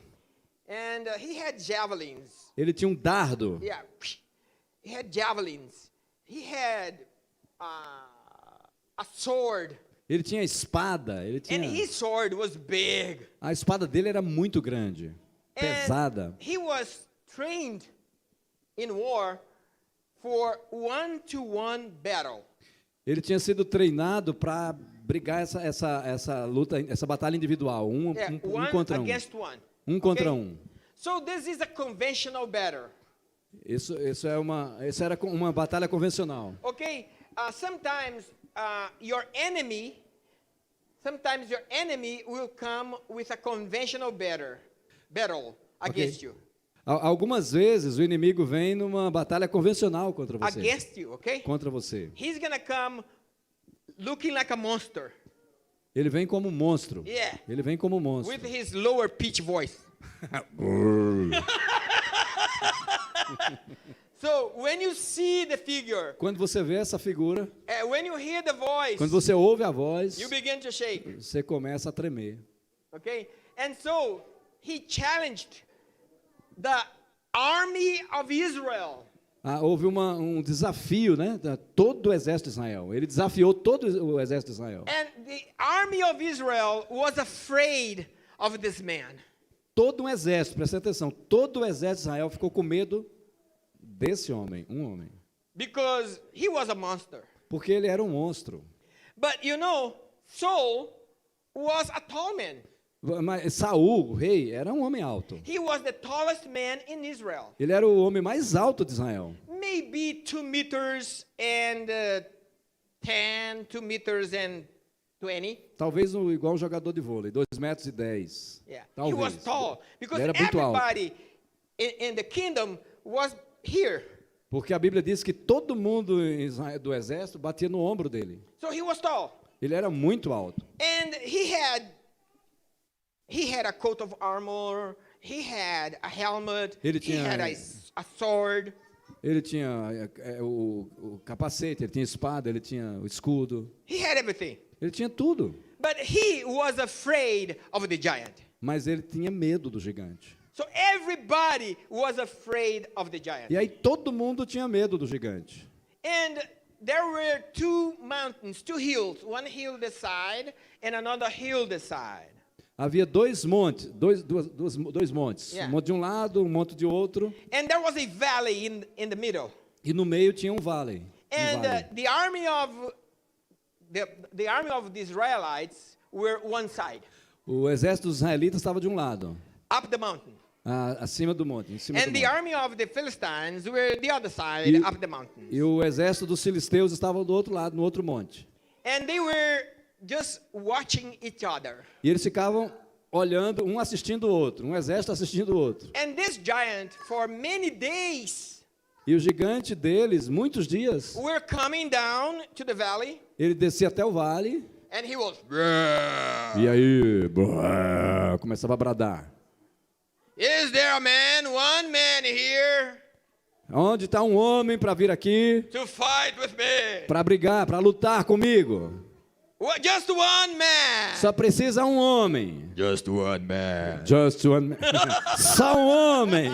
And he had javelins. Ele tinha um dardo. Yeah. He had javelins. He had a sword. Ele tinha espada. Ele And tinha... his sword was big. A espada dele era muito grande, pesada. And he was trained in war for one-to-one battle. Ele tinha sido treinado para brigar essa luta, essa batalha individual, um One contra um. against one. Um contra Okay? um. So this is a conventional battle. Isso era uma batalha convencional. Okay? Sometimes your enemy will come with a conventional battle against you. Algumas vezes o inimigo vem numa batalha convencional contra você. Against you, okay? Contra você. He's gonna come looking like a monster. Ele vem como um monstro. Yeah. Ele vem como um monstro. With his lower pitch voice. So when you see the figure, Quando você vê essa figura, when you hear the voice, quando você ouve a voz, you begin to shake. você começa a tremer. Okay? And so he challenged the army of Israel. Houve um desafio, né? Todo o exército de Israel. Ele desafiou todo o exército de Israel. And the army of Israel was afraid of this man. Todo um exército, presta atenção, todo o exército de Israel ficou com medo desse homem, um homem. because he was a monster. Porque ele era um monstro. But you know, Saul was a tall man. Mas Saul, o rei, era um homem alto. He was the tallest man in Israel. Ele era o homem mais alto de Israel. Maybe 2 meters and 10, 2 meters and 20. Talvez igual um jogador de vôlei, 2,10 metros. Yeah, he Talvez. was tall because Ele era muito alto. everybody in the kingdom was here. Porque a Bíblia diz que todo mundo do exército batia no ombro dele. So he was tall. Ele era muito alto. And he had a coat of armor, he had a helmet, Ele he tinha- had a sword. Ele tinha o capacete, ele tinha espada, ele tinha o escudo. He had everything. Ele tinha tudo. But he was afraid of the giant. Mas ele tinha medo do gigante. So everybody was afraid of the giant. E aí todo mundo tinha medo do gigante. And there were 2 mountains, 2 hills, one hill this side and another hill this side. Havia dois montes, dois montes. Yeah. Um monte de um lado, um monte de outro. And there was a valley in the middle. E no meio tinha um vale. And the army of the Israelites were one side, O exército dos israelitas estava de um lado, up the mountain. acima do monte, em cima do And the monte. army of the Philistines were the other side, up the mountain. E o exército dos filisteus estava do outro lado, no outro monte. And they were just watching each other. E eles ficavam olhando, um assistindo o outro, um exército assistindo o outro. And this giant, for many days, E o gigante deles, muitos dias, were coming down to the valley, ele descia até o vale, and he was, e aí, começava a bradar. "Is there a man, one man here Onde está um homem para vir aqui, to fight with me? para brigar, para lutar comigo? Just one man." Só precisa um homem. Just one man. Just one man. Só um homem.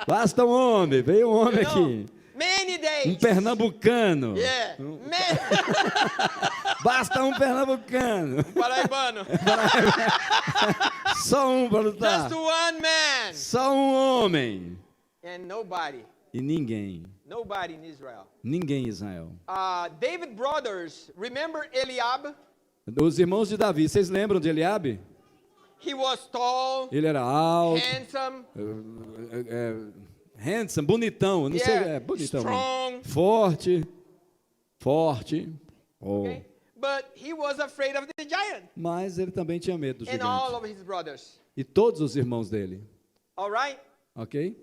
Basta um homem. Veio um homem aqui. Many Um days. pernambucano. Yeah. Man. Basta um pernambucano. Paraibano. Só um para lutar. Just one man. Só um homem. And nobody E ninguém. in Israel. Ninguém em Israel. David brothers, remember Eliab? Os irmãos de Davi, vocês lembram de Eliabe? He was tall, Ele era alto, handsome, handsome, bonitão, não sei, yeah, bonitão. strong. Forte. Oh. Okay? But he was afraid of the giant Mas ele também tinha medo do and all gigante. of his brothers. E todos os irmãos dele, All right? ok?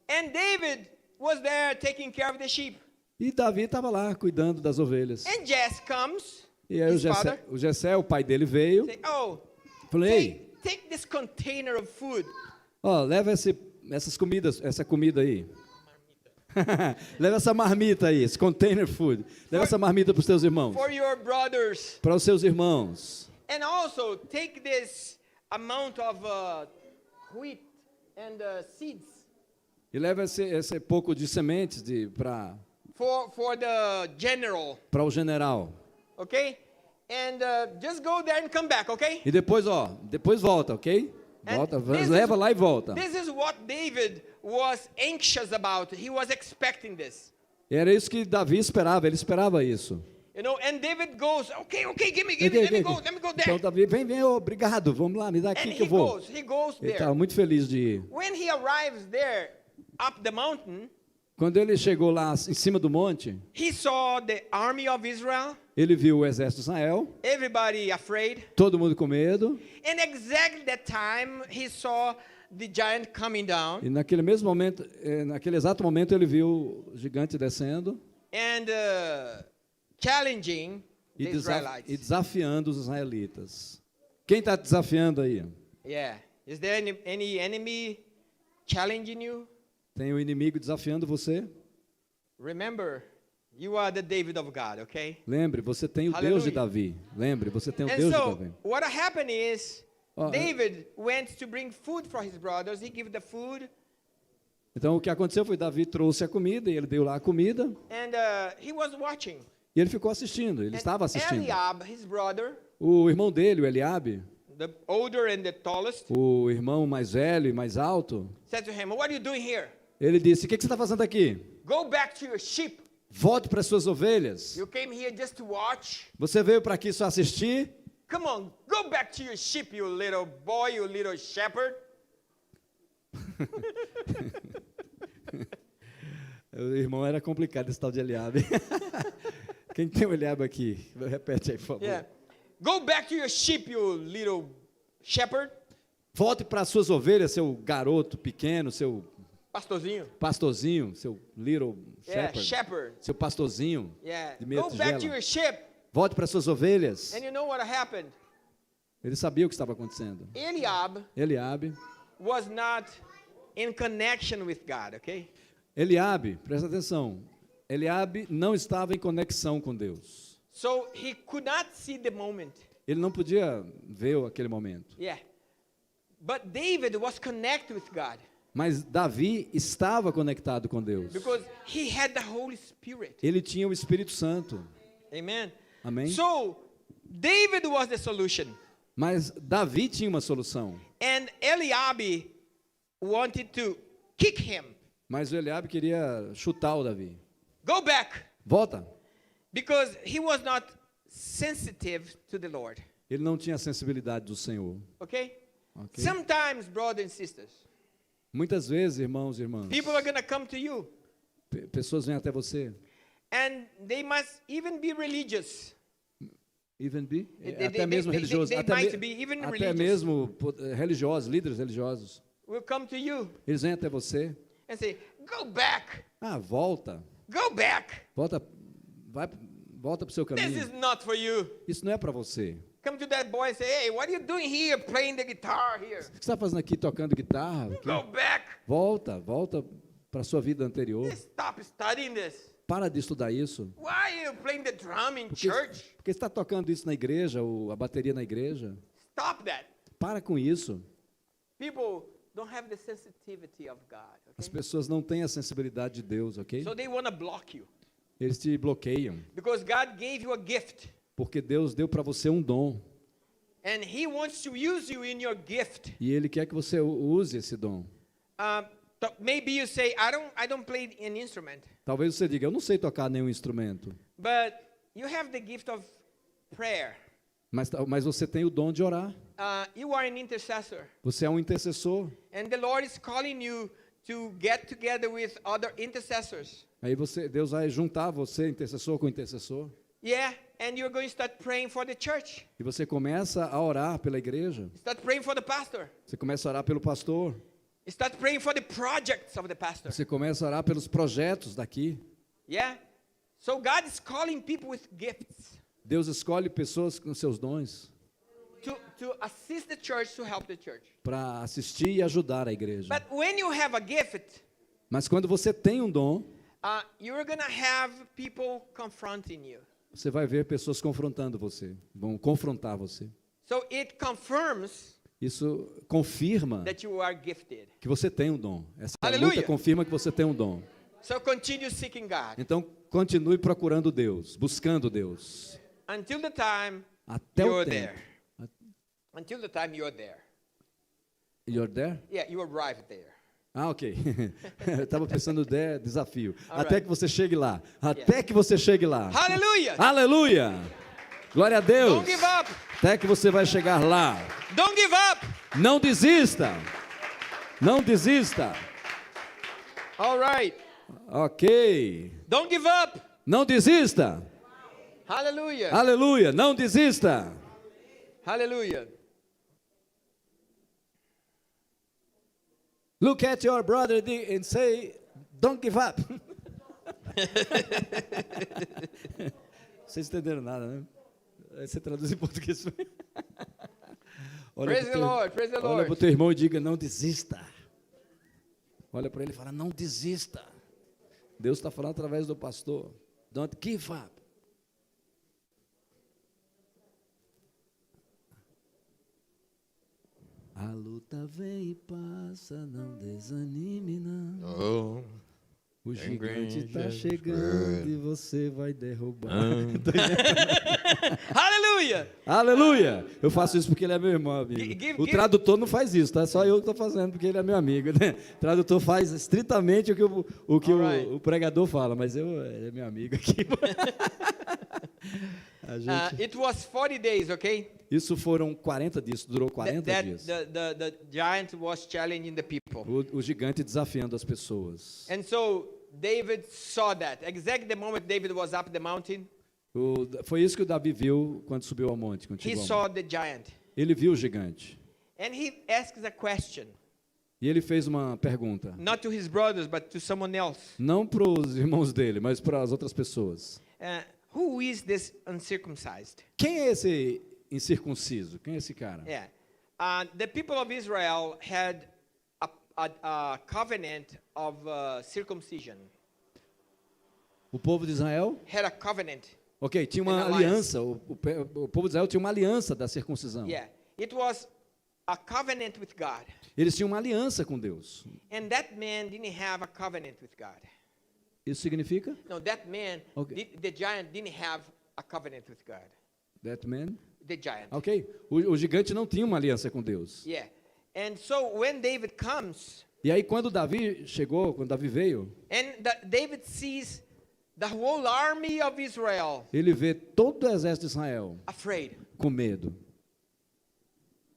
And David was there taking care of the sheep. E Davi estava lá cuidando das ovelhas. And Jesse comes, E aí his father, o Jessé, o pai dele, veio. say, "Oh, Falei, ei, take this container of food. ó, leva essas comidas, essa comida aí. Leva essa marmita aí, esse container food. Leva essa marmita para os teus irmãos. For your brothers. Para os seus irmãos. And also take this amount of wheat and seeds E leva esse pouco de sementes para for the general, o general. okay? And just go there and come back, okay? E depois volta, ok? And Volta, this leva is- lá e volta. This is what David was anxious about. He was expecting this. Era isso que Davi esperava, ele esperava isso. You know, and David goes, okay, give me, Aqui, let me aqui, go, aqui. let me go Então there. Davi, vem, obrigado, vamos lá, me dá aqui And que eu vou. he goes Ele there. estava muito feliz de ir. When he arrives there, up the mountain, Quando ele chegou lá em cima do monte, he saw the army of Israel, ele viu o exército de Israel, everybody afraid. todo mundo com medo, And exactly that time, he saw the giant coming down e naquele mesmo momento, naquele exato momento ele viu o gigante descendo and challenging e, the Israelites. desafiando os israelitas. Quem está desafiando aí? Yeah. Is there any enemy challenging you? Tem o inimigo desafiando você? Remember, you are the David of God, okay? Lembre, você tem o Deus Hallelujah. de Davi. Lembre, você tem o And Deus de so, Davi. what happened is, Oh, David went to bring food for his brothers. He gave the food, Então o que aconteceu foi Davi trouxe a comida e ele deu lá a comida and he was watching. e ele ficou assistindo, ele And estava assistindo. Eliab, his brother, O irmão dele, o Eliabe, the older and the tallest, o irmão mais velho e mais alto, said to him, "What are you doing here? ele disse: "O que você está fazendo aqui? Go back to your sheep Volte para suas ovelhas. You came here just to watch. Você veio para aqui só assistir? Come on, go back to your sheep, you little boy, you little shepherd. O irmão era complicado esse tal de Eliabe. Quem tem o Eliabe aqui? Repete aí, por favor. Yeah. Go back to your sheep, you little shepherd. Volte para suas ovelhas, seu garoto pequeno, seu Pastorzinho. pastorzinho, seu little Yeah, shepherd, shepherd. seu pastorzinho Yeah. de meia Go back to tigela. your sheep. Volte para suas ovelhas. And you know what happened? Ele sabia o que estava acontecendo. Eliab Eliabe, was not in connection with God, okay? Eliabe, presta atenção. Eliabe não estava em conexão com Deus. So he could not see the moment. Ele não podia ver aquele momento. Yeah. But David was connected with God Mas Davi estava conectado com Deus. because he had the Holy Spirit. Ele tinha o Espírito Santo. Amen. Amém? So David was the solution. Mas Davi tinha uma solução. And Eliab wanted to kick him. Mas o Eliabe queria chutar o Davi. Go back. Volta. Because he was not sensitive to the Lord. Ele não tinha a sensibilidade do Senhor. Okay? Ok? Sometimes, brothers and sisters, Muitas vezes, irmãos e irmãs, people are going to come to you pessoas vêm até você. and they must even be religious. Even be? They- Até mesmo religiosos. they Até, might be even até religious. mesmo religiosos, líderes religiosos. Will come to you Eles vêm até você. and say, "Go back. Ah, volta. Go back. Volta para o seu This caminho. is not for you." Isso não é para você. Come to that boy and say, "Hey, what are you doing here playing the guitar here? O que você está fazendo aqui tocando guitarra? Aqui? Go back. Volta para a sua vida anterior. Stop studying this. Para de estudar isso. Why are you playing the drum in Porque church? você está tocando isso na igreja, ou a bateria na igreja. Stop that." Para com isso. People don't have the sensitivity of God. As Okay? pessoas não têm a sensibilidade de Deus, ok? So they want to block you Eles te bloqueiam. because God gave you a gift. Porque Deus deu para você um dom. And He wants to use you in your gift. E Ele quer que você use esse dom. Maybe you say, I don't play an instrument, Talvez você diga, eu não sei tocar nenhum instrumento. but you have the gift of prayer. Mas você tem o dom de orar. You are an intercessor. Você é um intercessor. And the Lord is calling you to get together with other intercessors. Aí Deus vai juntar você, intercessor com intercessor. Yeah, and you're going to start praying for the church. E você começa a orar pela igreja. Start praying for the pastor. Você começa a orar pelo pastor. Start praying for the projects of the pastor. Você começa a orar pelos projetos daqui. Yeah? So God is calling people with gifts Deus escolhe pessoas com seus dons to assist the church, to help the church. para assistir e ajudar a igreja. But when you have a gift, Mas quando você tem um dom, you're going to have people confronting you. você vai ver pessoas confrontando você, vão confrontar você. So it confirms Isso confirma that you are gifted. que você tem um dom. Essa Aleluia. luta confirma que você tem um dom. So continue seeking God Então, continue procurando Deus, buscando Deus. until the time Até o you're tempo. there. Until the time you're there. You're there? Yeah, you arrive there. Ah, ok. Eu estava pensando no desafio. All Até right. que você chegue lá. Até que você chegue lá. Hallelujah! Aleluia! Glória a Deus! Don't give up! Até que você vai chegar lá. Don't give up! Não desista! Não desista! All right. Ok. Don't give up! Não desista! Hallelujah! Aleluia! Não desista! Hallelujah! Look at your brother and say, don't give up. Vocês entenderam nada, né? Aí você traduz em português. Praise the Lord, praise the Olha para o Lord. teu irmão e diga, não desista. Olha para ele e fala, não desista. Deus está falando através do pastor. Don't give up. A luta vem e passa, não desanime não. Oh. O gigante grande está é chegando e você vai derrubar. Hallelujah. Aleluia! Eu faço isso porque ele é meu irmão, amigo. O Give- tradutor não faz isso, tá? Só eu que estou fazendo porque ele é meu amigo. Né? O tradutor faz estritamente o que Alright. o pregador fala, mas ele é meu amigo aqui. A gente, It was 40 days, okay? isso foram 40 dias, durou 40 That dias. the giant was challenging the people. O gigante desafiando as pessoas. And so David saw that. Exactly the moment David was up the mountain, Foi isso que o Davi viu quando subiu ao monte. Quando he chegou ao saw monte. the giant. Ele viu o gigante. And he asks a question, E ele fez uma pergunta. not to his brothers, but to someone else. Não para os irmãos dele, mas para as outras pessoas. Who is this uncircumcised? Quem é esse incircunciso? Quem é esse cara? Yeah. The people of Israel had a covenant of circumcision. O povo de Israel? Had a covenant. Ok, tinha uma An aliança. O povo de Israel tinha uma aliança da circuncisão. Yeah. It was a covenant with God. Eles tinham uma aliança com Deus. And that man didn't have a covenant with God. Isso significa? No, that man, Okay. the giant didn't have a covenant with God. That man? The giant. Ok. O gigante não tinha uma aliança com Deus. Yeah. And so when David comes, E aí quando Davi chegou, quando Davi veio, and David sees the whole army of Israel ele vê todo o exército de Israel afraid. com medo.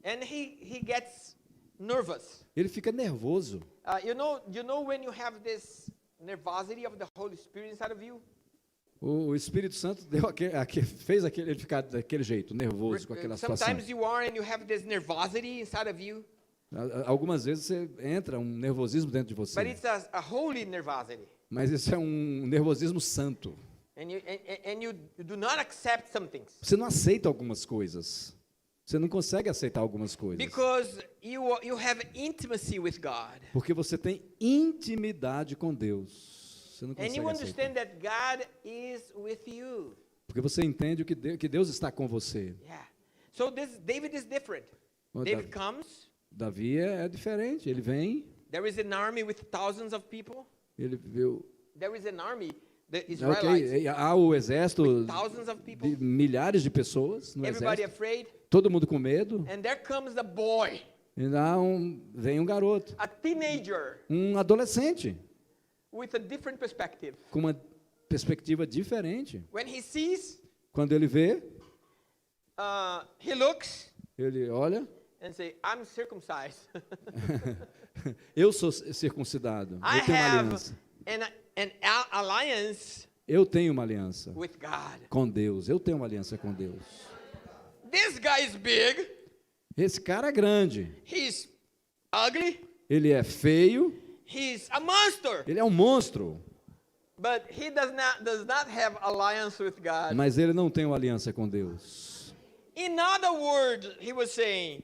And he gets nervous. Ele fica nervoso. You know when you have this nervosity of the Holy Spirit inside of you? O Espírito Santo fez ele ficar daquele jeito, nervoso com aquela situação. Sometimes you are and you have this nervosity inside of you, Algumas vezes você entra um nervosismo dentro de você. but it's a holy nervosity. Mas isso é um nervosismo santo. And you do not accept some things. Você não aceita algumas coisas. Você não consegue aceitar algumas coisas. Because you have intimacy with God. Porque você tem intimidade com Deus. Você não And consegue you aceitar. understand that God is with you. Porque você entende que Deus está com você. Yeah. So David is different. Oh, David comes. Davi é diferente. Ele vem, There is an army with thousands of people. ele viu. There is an army, the Israelites, Ok, há o exército with thousands of people. de milhares de pessoas no Everybody exército. afraid. Todo mundo com medo. And there comes the boy, E vem um garoto, a teenager, um adolescente, with a different perspective. com uma perspectiva diferente. When he sees, Quando ele vê, he looks ele olha, and say, I'm circumcised. eu sou circuncidado, I eu tenho uma have aliança. an alliance Eu tenho uma aliança with God. com Deus, eu tenho uma aliança com Deus. This guy is big. Esse cara é grande, He's ugly. ele é feio, He's a monster. ele é um monstro, But he does not have alliance with God. mas ele não tem uma aliança com Deus. In other words, he was saying,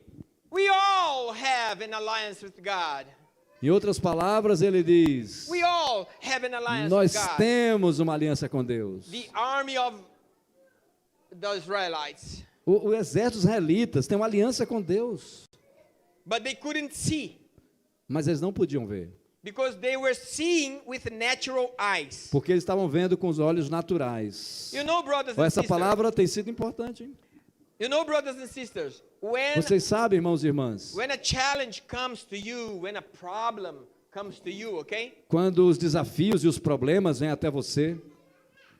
we all have an alliance with God. Em outras palavras, ele diz: We all have an alliance nós with God. temos uma aliança com Deus. The army of the Israelites. O exército dos israelitas tem uma aliança com Deus, But they couldn't see mas eles não podiam ver, because they were seeing with natural eyes. porque eles estavam vendo com os olhos naturais. You know, brothers and Essa sisters. palavra tem sido importante, hein? You know, brothers and sisters, Vocês sabem, irmãos e irmãs, when a challenge comes to you, when a problem comes to you, okay? quando os desafios e os problemas vêm até você,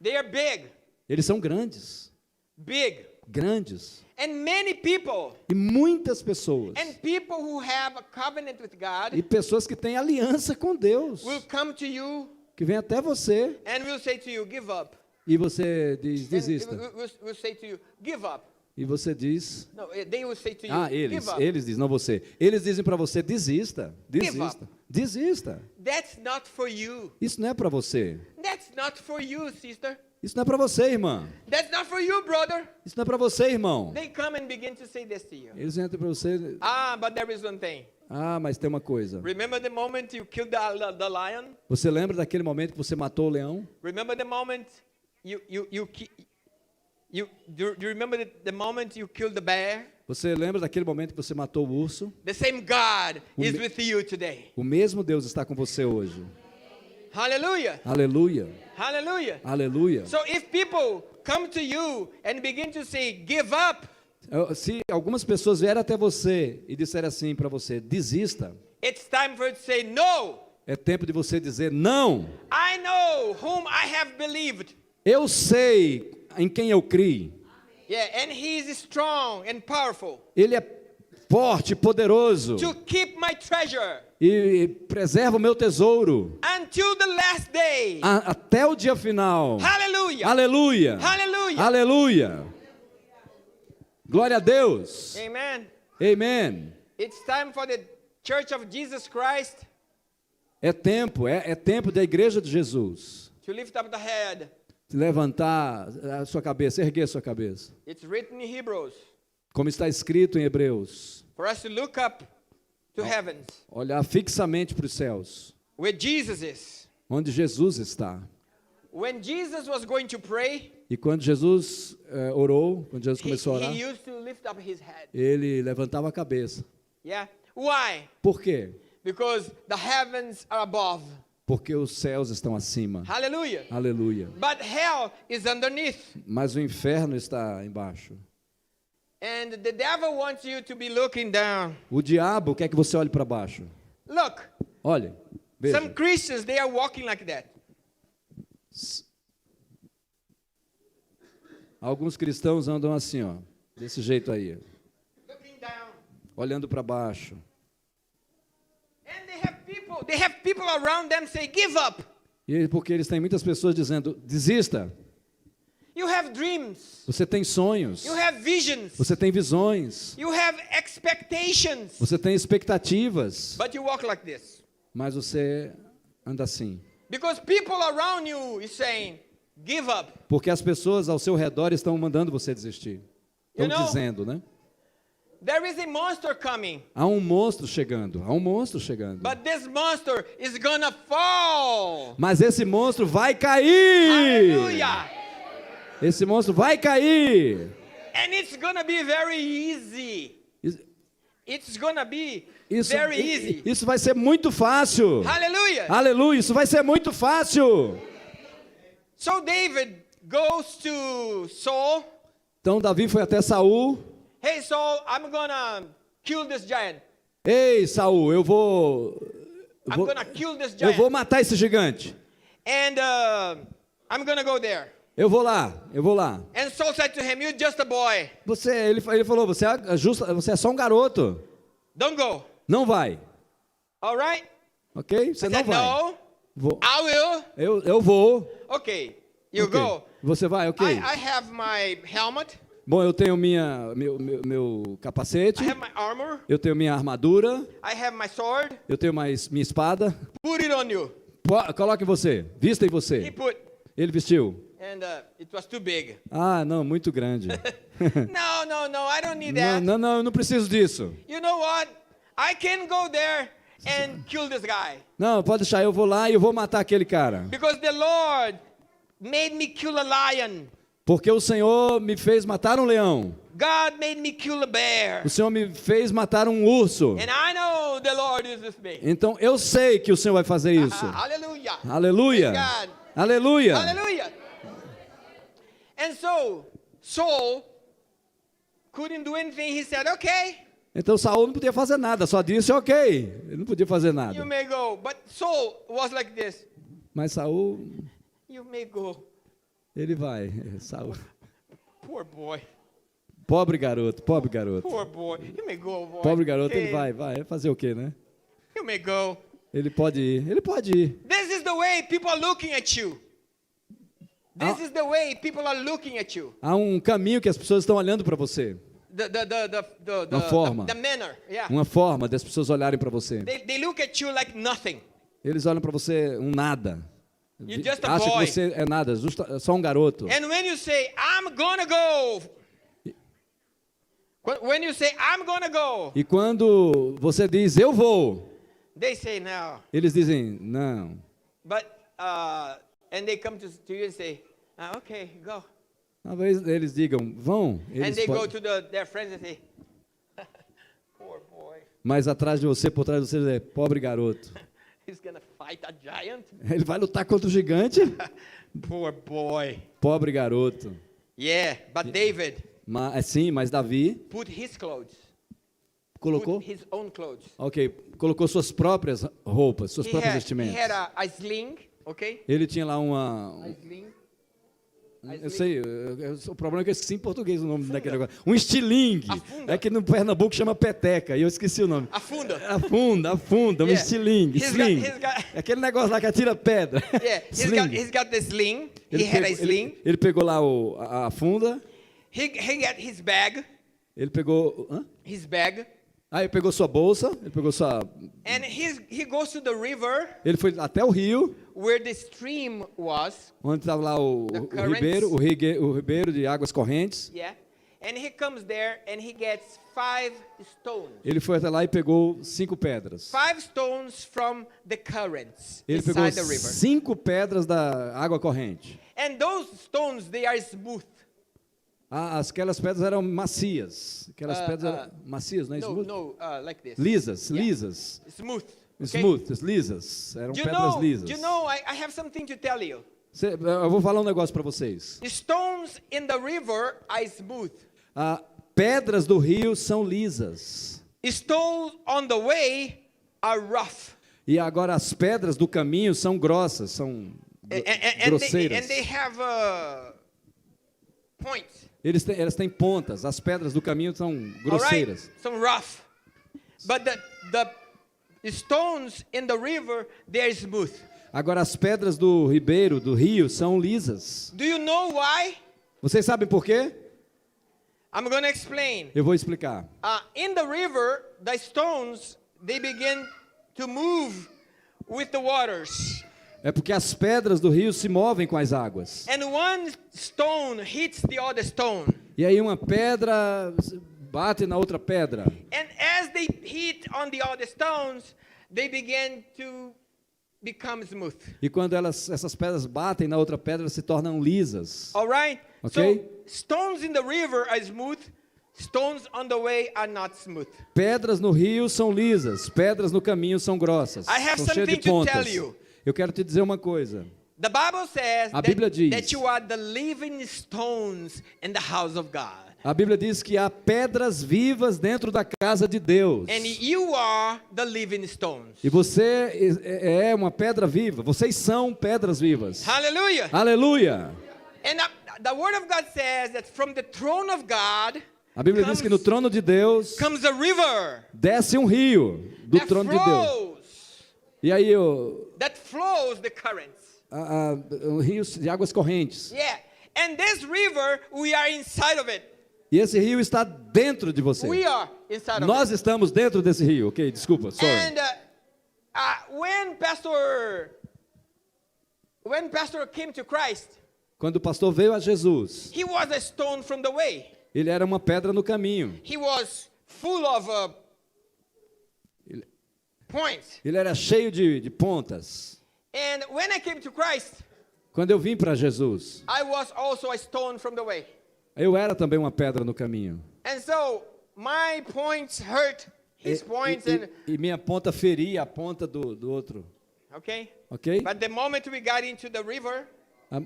They are big, eles são grandes, big. grandes. And many people, E muitas pessoas, and people who have a covenant with e God, pessoas que têm aliança com Deus, will come to you que vêm até você, and will say to you, give up. e você diz, And desista. will say to you, give up. E você diz, No, they will say to you, eles, give up. eles dizem, não você. Eles dizem para você, desista, Give desista, up. desista. That's not for you. Isso não é para você. That's not for you, sister. Isso não é para você, irmã. That's not for you, brother. Isso não é para você, irmão. They come and begin to say this to you. Eles entram para você, But there is one thing. mas tem uma coisa. Remember the moment you killed the lion? Você lembra daquele momento que você matou o leão? Remember the moment do you remember the moment you killed the bear? Você lembra daquele momento que você matou o urso? The same God O is me- with you today. O mesmo Deus está com você hoje. Hallelujah. Aleluia, Hallelujah. aleluia. So if people come to you and begin to say, give up, Se algumas pessoas vierem até você e disserem assim para você, desista, it's time for you to say, no, é tempo de você dizer, não, I know whom I have believed. eu sei em quem eu criei. Yeah, and he is strong and powerful Ele é forte, poderoso to keep my treasure e preserva o meu tesouro until the last day. até o dia final. Hallelujah. Aleluia! Hallelujah. Aleluia! Glória a Deus! Amen. Amém! It's time for the Church of Jesus Christ É tempo da igreja de Jesus to lift up the head. levantar a sua cabeça, erguer a sua cabeça. It's written in Hebrews Como está escrito em Hebreus, for us to look up to heavens olhar fixamente para os céus, where Jesus is. onde Jesus está. When Jesus was going to pray, E quando Jesus orou, quando Jesus começou a orar, he used to lift up his head. ele levantava a cabeça. Yeah. Why? Por quê? Because the heavens are above. Porque os céus estão acima. Hallelujah. Aleluia. But hell is underneath. Mas o inferno está embaixo. And the devil wants you to be looking down. O diabo quer que você olhe para baixo. Look, Olhe, veja. some Christians, they are walking like that. Alguns cristãos andam assim, ó, desse jeito aí, Looking down. olhando para baixo. And they have people around them say, give up. E porque eles têm muitas pessoas dizendo, desista. You have dreams. Você tem sonhos. You have visions. Você tem visões. You have expectations. Você tem expectativas. But you walk like this. Mas você anda assim. Because people around you is saying, give up. Porque as pessoas ao seu redor estão mandando você desistir. Estão You know, dizendo, né? There is a monster coming. Há um monstro chegando. Há um monstro chegando. But this monster is gonna fall. Mas esse monstro vai cair. Hallelujah. Esse monstro vai cair. And it's gonna be very easy. It's gonna be very easy. Isso vai ser muito fácil. Hallelujah. Aleluia, isso vai ser muito fácil. So David goes to Saul. Então Davi foi até Saul. Hey Saul, I'm gonna kill this giant. Ei, Saul, eu vou I'm gonna kill this eu vou giant. matar esse gigante. And I'm gonna go there. Eu vou lá. And Saul said to him, you're just a boy. Ele falou, você é só um garoto. Don't go. Não vai. All right? Ok? Você I não said, vai. no, Vou. I will. Eu vou. Okay, you Ok. go. Você vai, ok. I have my helmet. Bom, eu tenho meu capacete. I have my armor. Eu tenho minha armadura. I have my sword. Eu tenho minha espada. Put it on you. Coloque em você. Vista em He você. put. Ele vestiu. And it was too big. Ah, não, muito grande. No, I don't need that. Não, eu não preciso disso. You know what? I can go there and kill this guy. Não, pode deixar, eu vou lá e eu vou matar aquele cara. Because the Lord made me kill a lion. Porque o Senhor me fez matar um leão. God made me kill a bear. O Senhor me fez matar um urso. And I know the Lord is with me. Então eu sei que o Senhor vai fazer isso. Hallelujah. Aleluia. Praise God. Aleluia. Hallelujah. And so Saul couldn't do anything. He said, okay, Então Saul não podia fazer nada, só disse ok. Ele não podia fazer you nada. may go. But Saul was like this. Mas Saul, You may go. ele vai. Saul. Poor boy. Pobre garoto, pobre garoto. Poor boy. You may go, boy. Pobre garoto, ele Okay. vai fazer o quê, né? You may go. Ele pode ir. This is the way people are looking at you. This is the way people are looking at you. Há um caminho que as pessoas estão olhando para você. Uma forma. The manner. Yeah. Uma forma das pessoas olharem para você. They look at you like nothing. Eles olham para você um nada. You're just a Acham boy. que você é nada, só um garoto. And when you say, I'm gonna go. When you say, I'm gonna go. E quando você diz eu vou, They say, no. eles dizem não. But, and they come to you and say, okay, go. Talvez eles digam vão. And Eles they go podem, to their friends and say, poor boy. mas atrás de você, por trás de você, é pobre garoto. He's gonna fight a giant. Ele vai lutar contra o gigante? Poor boy. Pobre garoto. Yeah, but David Sim, mas Davi put his clothes. colocou, Put his own clothes. ok, colocou suas próprias roupas, suas He próprias had vestimentas. a sling, okay? Ele tinha lá uma, Sling. eu sei, o problema é que eu esqueci em português o nome daquele negócio. Um estilingue. A funda. É que no Pernambuco chama peteca, e eu esqueci o nome. A funda. A funda, um Yeah. estilingue, He's sling. got- É aquele negócio lá que atira pedra. Yeah, Sling. he's got the sling. Ele He had a pegou, sling. ele pegou lá a funda, He got his bag. ele pegou... Hã? His bag. Aí ele pegou sua bolsa, ele pegou sua... And he goes to the river Ele foi até o rio, where the stream was. onde estava lá The currents. o ribeiro de águas correntes. Yeah. And he comes there and he gets 5 stones. Ele foi até lá e pegou 5 pedras. 5 stones from the currents Ele pegou inside the river. 5 pedras da água corrente. And those stones, they are smooth. Aquelas pedras eram macias. Aquelas pedras eram macias, não é No, smooth? no, like this. Lisas, Yeah. lisas. Smooth. okay? Smooth, lisas. Eram Do you pedras know, lisas. do you know, I have something to tell you. Eu vou falar um negócio para vocês. Stones in the river are smooth. Pedras do rio são lisas. Stones on the way are rough. E agora as pedras do caminho são grossas, são grosseiras. And they have points. Elas têm pontas. As pedras do caminho são All right? grosseiras. Some rough. But the stones in the river, they are smooth. Agora as pedras do rio, são lisas. Do you know why? Vocês sabem por quê? I'm going to explain. Eu vou explicar. In the river, the stones, they begin to move with the waters. É porque as pedras do rio se movem com as águas. And one stone hits the other stone. E aí uma pedra bate na outra pedra. And as they hit on the other stones, they begin to become smooth. E quando essas pedras batem na outra pedra, se tornam lisas. All right? Okay. So, stones in the river are smooth. Stones on the way are not smooth. Pedras no rio são lisas, pedras no caminho são grossas. I have São cheias de something to pontas. tell you. Eu quero te dizer uma coisa. The Bible says A Bíblia diz. that you are the living stones in the house of God. A Bíblia diz que há pedras vivas dentro da casa de Deus. And you are the living stones. E você é uma pedra viva. Vocês são pedras vivas. Hallelujah. Aleluia! And the word of God says that from the throne of God A Bíblia diz que no trono de Deus comes a river desce um rio do that trono de Deus. flows, E aí that flows the currents. um rio de águas correntes. Yeah. And this river, we are inside of it. E esse rio está dentro de você. We are inside of Nós estamos dentro desse rio. Ok, desculpa, it. sorry. And when Pastor came to Christ, Quando o pastor veio a Jesus, he was a stone from the way. ele era uma pedra no caminho. He was full of points. Ele era cheio de pontas. And when I came to Christ, Quando eu vim para Jesus, I was also a stone from the way. eu era também uma pedra no caminho. And so my points hurt his points, E minha ponta feria a ponta do outro. okay? Ok? But the moment we got into the river, Ah,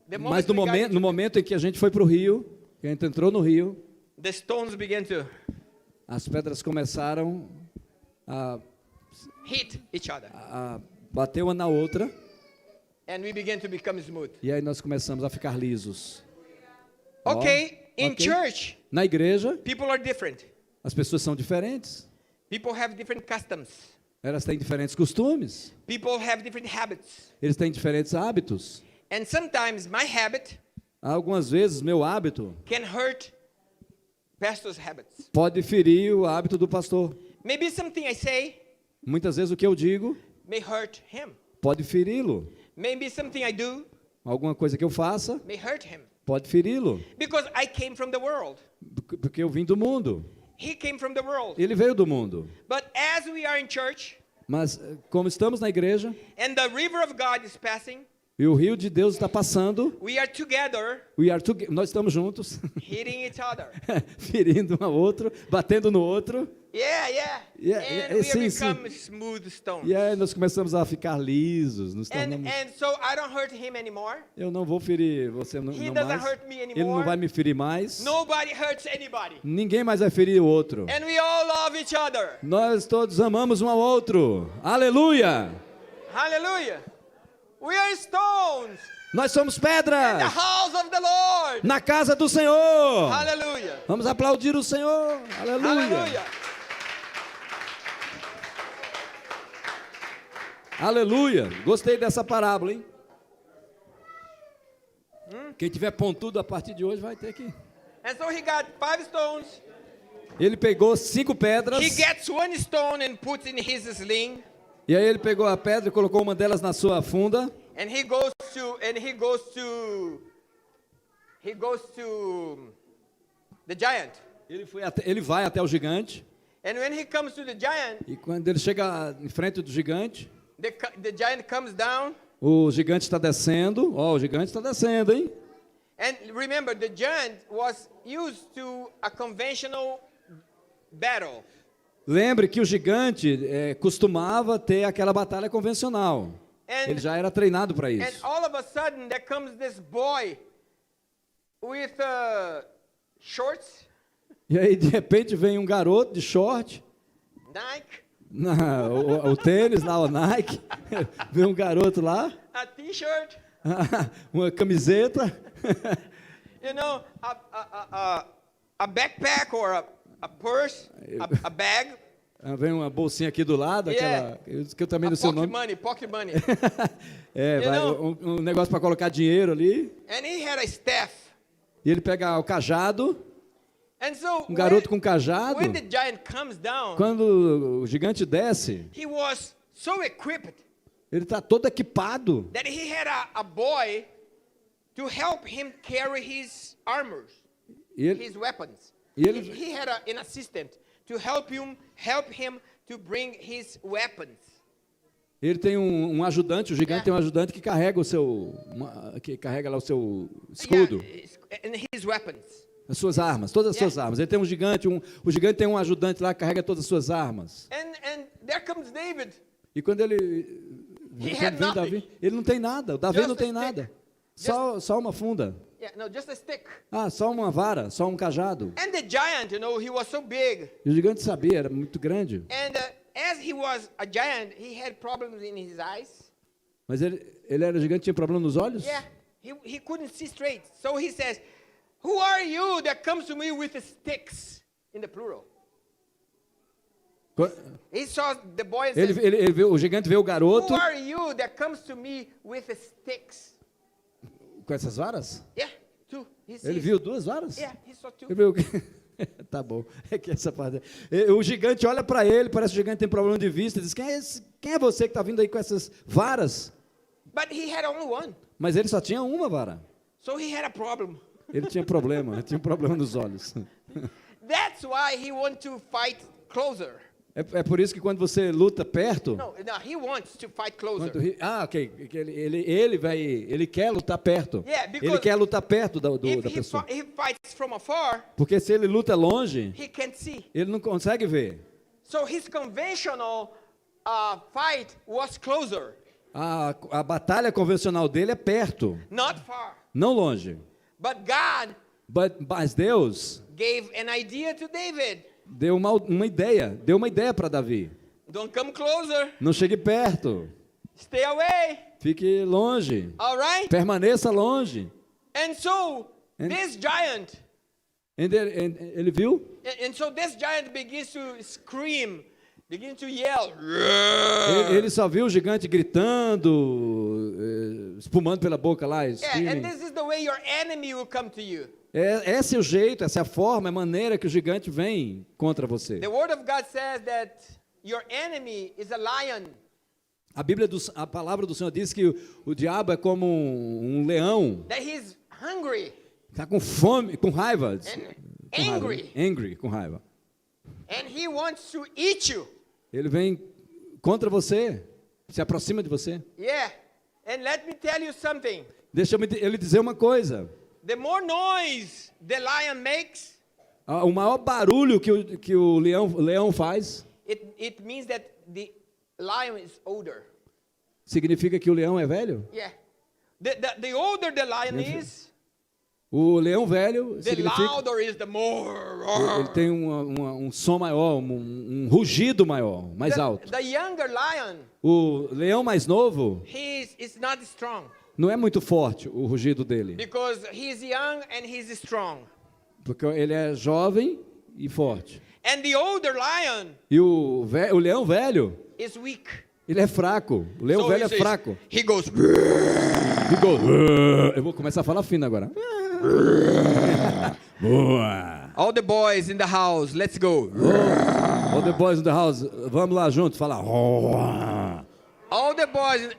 the Mas moment we got no momento em que a gente foi para o rio, que a gente entrou no rio, the stones began to as pedras começaram a hit each other, bater uma na outra, and we began to become smooth. e aí nós começamos a ficar lisos. Ó, Okay, in ok. church, Na igreja, people are different. as pessoas são diferentes. People have different customs. Elas têm diferentes costumes. People have different habits. Eles têm diferentes hábitos. And sometimes my habit Algumas vezes, meu hábito can hurt pastor's habits. pode ferir o hábito do pastor. Maybe something I say Muitas vezes o que eu digo may hurt him. pode feri-lo. Maybe something I do Alguma coisa que eu faça may hurt him. pode feri-lo. Because I came from the world. Porque eu vim do mundo. He came from the world. Ele veio do mundo. But as we are in church, Mas como estamos na igreja and the river of God is passing, e o rio de Deus está passando, we are together, nós estamos juntos, hitting each other. ferindo um ao outro, batendo no outro. Yeah. Yeah, And we sim, become smooth stones. E aí nós começamos a ficar lisos, nos tornamos... And so I don't hurt him anymore. Eu não vou ferir você não He mais. doesn't hurt me Ele não vai anymore. me ferir mais. Nobody hurts anybody. Ninguém mais vai ferir o outro. And we all love each other. Nós todos amamos um ao outro. Aleluia! Hallelujah. We are stones Nós somos in the pedras house of the Lord. na casa do Senhor. Hallelujah. Vamos aplaudir o Senhor. Aleluia. Hallelujah. Aleluia. Gostei dessa parábola, hein? Quem tiver pontudo a partir de hoje vai ter que... And so he got 5 stones. Ele pegou 5 pedras. He gets 1 stone and puts in his sling. E aí ele pegou a pedra e colocou uma delas na sua funda. And he goes to the giant. Ele vai até o gigante. And when he comes to the giant, E quando ele chega em frente do gigante, the giant comes down. o gigante está descendo. Ó, o gigante está descendo, hein? And remember, the giant was used to a conventional battle. Lembre que o gigante costumava ter aquela batalha convencional. Ele já era treinado para And isso. all of a sudden, there comes this boy with shorts, E aí, de repente, vem um garoto de short, Nike, o tênis lá, o Nike. Vem um garoto lá, a t-shirt, uma camiseta, you know, a backpack or a purse, a bag, vem uma bolsinha aqui do lado, Yeah. aquela que eu também não sei o nome. pocket money. Vai, know? um negócio para colocar dinheiro ali. And he had a staff. E ele pega o cajado, And so garoto com cajado. when the giant comes down, Quando o gigante desce, he was so equipped ele está todo equipado. that he had a boy to help him carry his armors, E ele, his weapons. E ele- He had an assistant to help him to bring his weapons. ele tem um ajudante, o gigante Yeah. tem um ajudante que carrega que carrega lá o seu escudo, Yeah, and his weapons. as suas armas, todas as Yeah. suas armas. Ele tem um gigante, o gigante tem um ajudante lá que carrega todas as suas armas. And there comes David. E quando He quando had vem nothing. Davi, ele não tem nada. O Davi Just não a tem stick. nada. Só uma funda. Yeah, no, just a stick. Só uma vara, só um cajado. And the giant, you know, he was so big. E o gigante sabia, era muito grande. And as he was a giant, he had problems in his eyes. Mas ele era gigante, tinha problema nos olhos? Yeah, he couldn't see straight. So he says, "Who are you that comes to me with the sticks?" In the plural. Co- He saw the boy and Ele, says, ele, ele viu, o gigante vê o garoto "Who are you that comes to me with the sticks?" com essas varas. Yeah, 2. He Ele sees. viu 2 varas? Yeah, he saw 2. Ele viu... Tá bom. É que essa parte... O gigante olha para ele, parece que o gigante tem problema de vista, diz, quem é você que está vindo aí com essas varas? But he had only one. Mas ele só tinha uma vara. So he had a problem. Ele tinha problema nos olhos. That's why he wants to fight closer. É por isso que quando você luta perto... No, he wants to fight closer. Ok. Ele quer lutar perto. Yeah, because Ele quer lutar perto da If pessoa. he fights from afar, Porque se ele luta longe, he can't see. ele não consegue ver. So his conventional fight was closer, A batalha convencional dele é perto, not far. não longe. But God Mas Deus gave an idea to David. deu uma ideia para Davi. Don't come closer. Não chegue perto, Stay away. fique longe, All right? permaneça longe. And so And- this giant, Ele viu? and so this giant begins to scream, begins to yell. Ele só viu o gigante gritando, espumando pela boca lá. Yeah, and screaming. this is the way your enemy will come to you. Esse é o jeito, essa é a forma, é a maneira que o gigante vem contra você. The word of God says that your enemy is a lion. A palavra do Senhor diz que o diabo é como um leão, That he's hungry está com fome, com raiva. angry. Com raiva. and he wants to eat you. Ele vem contra você, se aproxima de você. Yeah. And let me tell you something. Deixa eu lhe dizer uma coisa. The more noise the lion makes, O maior barulho que o leão faz it means that the lion is older. significa que o leão é velho? Yeah. The older the lion is, O leão velho the significa louder is the more. ele tem um som maior, um rugido maior, mais alto. The younger lion, O leão mais novo is not strong não é muito forte o rugido dele, because he's young and he's strong. porque ele é jovem e forte. And the older lion E o leão velho, is weak. ele é fraco. O leão So velho he é says- fraco. He goes. Ficou. Eu vou começar a falar fino agora. Boa. All the boys in the house, let's go. All the boys in the house, vamos lá juntos falar. All the boys.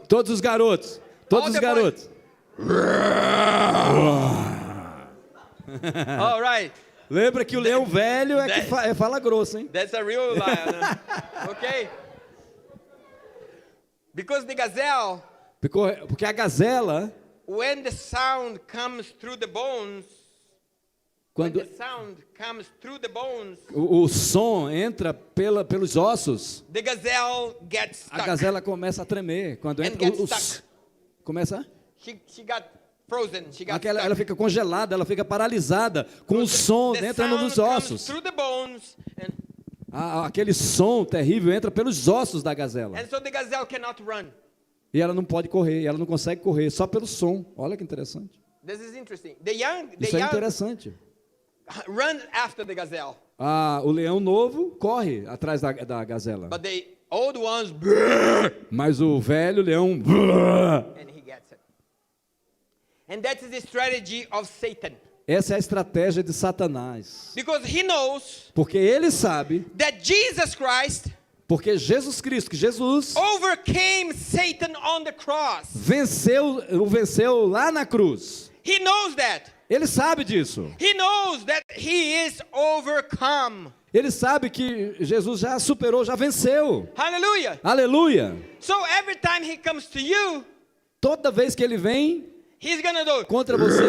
Todos os garotos. Todos All os the garotos. All right. Lembra que o leão velho é que fala grosso, hein? That's a real lion. Okay. Because the gazelle, Porque a gazela, when the sound comes through the bones, when quando the sound comes through the bones, o som entra pelos ossos, the gazelle gets a stuck. gazela começa a tremer. Quando And entra, gets stuck. começa. She got frozen. She got Ela stuck. fica congelada, ela fica paralisada com o som The entrando sound nos comes ossos. through the bones, Aquele som terrível entra pelos ossos da gazela. and so the gazelle cannot run. E ela não pode correr, ela não consegue correr, só pelo som. Olha que interessante. This is interesting. The young Isso é interessante. run after the gazelle, O leão novo corre atrás da gazela. but the old ones, Mas o velho leão. and he gets it. And that is the strategy of Satan. Essa é a estratégia de Satanás. Because he knows Porque ele sabe, that Jesus Christ porque Jesus Cristo, que Jesus overcame Satan on the cross. o venceu lá na cruz. He knows that. Ele sabe disso. He knows that he is overcome. Ele sabe que Jesus já superou, já venceu. Hallelujah. Aleluia! So every time he comes to you, Toda vez que ele vem he's gonna do. contra você,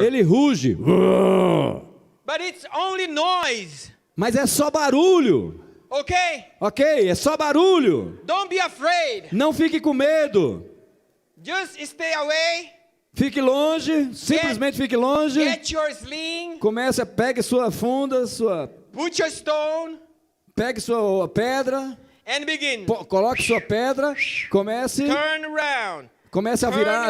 ele ruge. But it's only noise. Mas é só barulho. Okay? Ok? É só barulho. Don't be afraid. Não fique com medo. Just stay away. Fique longe. Simplesmente fique longe. Get your sling. Pegue sua funda, Put your stone pegue sua pedra. and begin. Coloque sua pedra. Comece Turn around. a virar,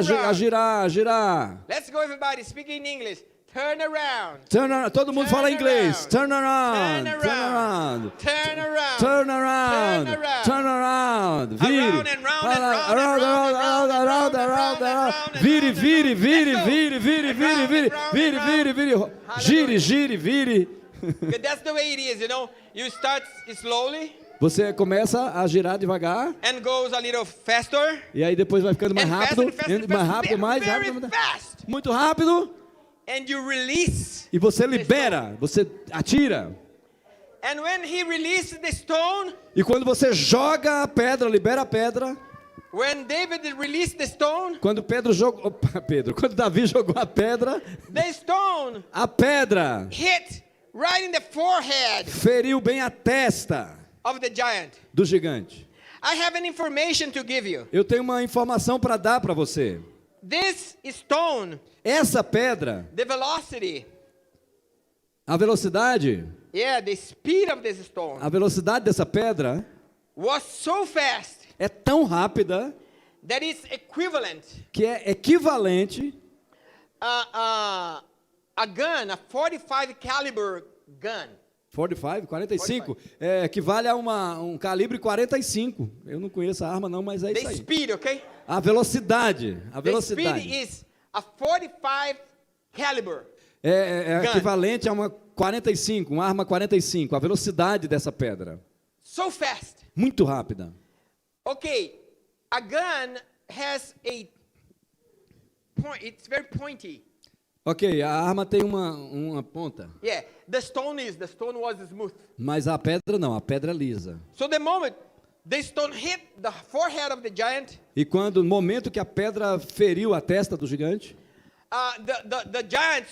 a girar. Let's go, everybody. Speak in English. Turn around. Turn around. Todo mundo fala inglês. Turn Turn around. around. Turn around. Turn around. Turn around. Turn around. Turn around. Vire. Around and round and round and Around, round and around, round and around, round and around. round and Vire, round and vire, round. vire, Let's go. vire, vire, And vire, round vire, and round vire, and vire, vire. Hallelujah. Gire, vire. Okay, that's the way it is, you know. You start slowly Você começa a girar devagar and goes a little faster. e aí depois vai ficando mais And rápido, faster, faster, mais faster, rápido, mais very rápido, fast. muito rápido. And you release. E você libera, você atira. And when he releases the stone, E quando você joga a pedra, libera a pedra. when David released the stone, Quando quando Davi jogou a pedra the stone hit right in the forehead feriu bem a testa of the giant. do gigante. I have an information to give you. Eu tenho uma informação para dar para você. This stone, Essa pedra, the velocity, a velocidade the speed of this stone dessa pedra was so fast é tão rápida that it's equivalent que é equivalente a gun, a 45 caliber gun. 45, equivale a um calibre 45. Eu não conheço a arma não, mas é The isso aí. speed, okay? A velocidade. The speed is a 45 caliber. É Gun. equivalente a uma 45, uma arma 45, a velocidade dessa pedra. So fast. Muito rápida. Okay, a gun has a point, it's very pointy. Ok, a arma tem uma ponta, Yeah, the stone was smooth. mas a pedra não, a pedra é lisa. So the moment the stone hit the forehead of the giant, E no momento que a pedra feriu a testa do gigante, the giant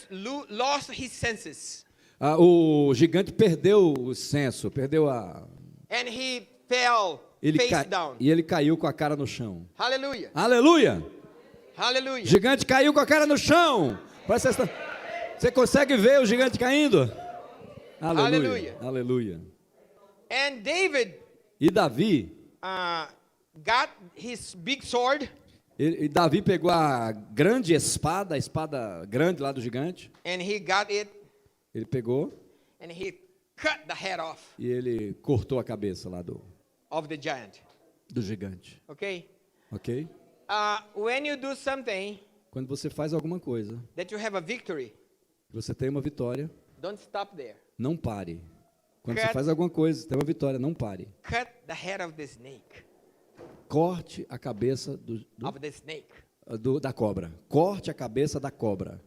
lost his senses. O gigante perdeu o senso, perdeu a... and he fell face down. E ele caiu com a cara no chão. Hallelujah. Aleluia! Hallelujah. O gigante caiu com a cara no chão. Você consegue ver o gigante caindo? Aleluia. Aleluia. And David E Davi, got his big sword, e Davi pegou a grande espada, a espada grande lá do gigante. and he got it, Ele pegou and he cut the head off e ele cortou a cabeça lá of the giant. do gigante. Okay? Ok? When you do something Quando você faz alguma coisa, that you have a victory, você tem uma vitória, don't stop there. não pare. Quando você Cut. faz alguma coisa, tem uma vitória, não pare. Cut the head of the snake. Corte a cabeça Of the snake. da cobra. Corte a cabeça da cobra.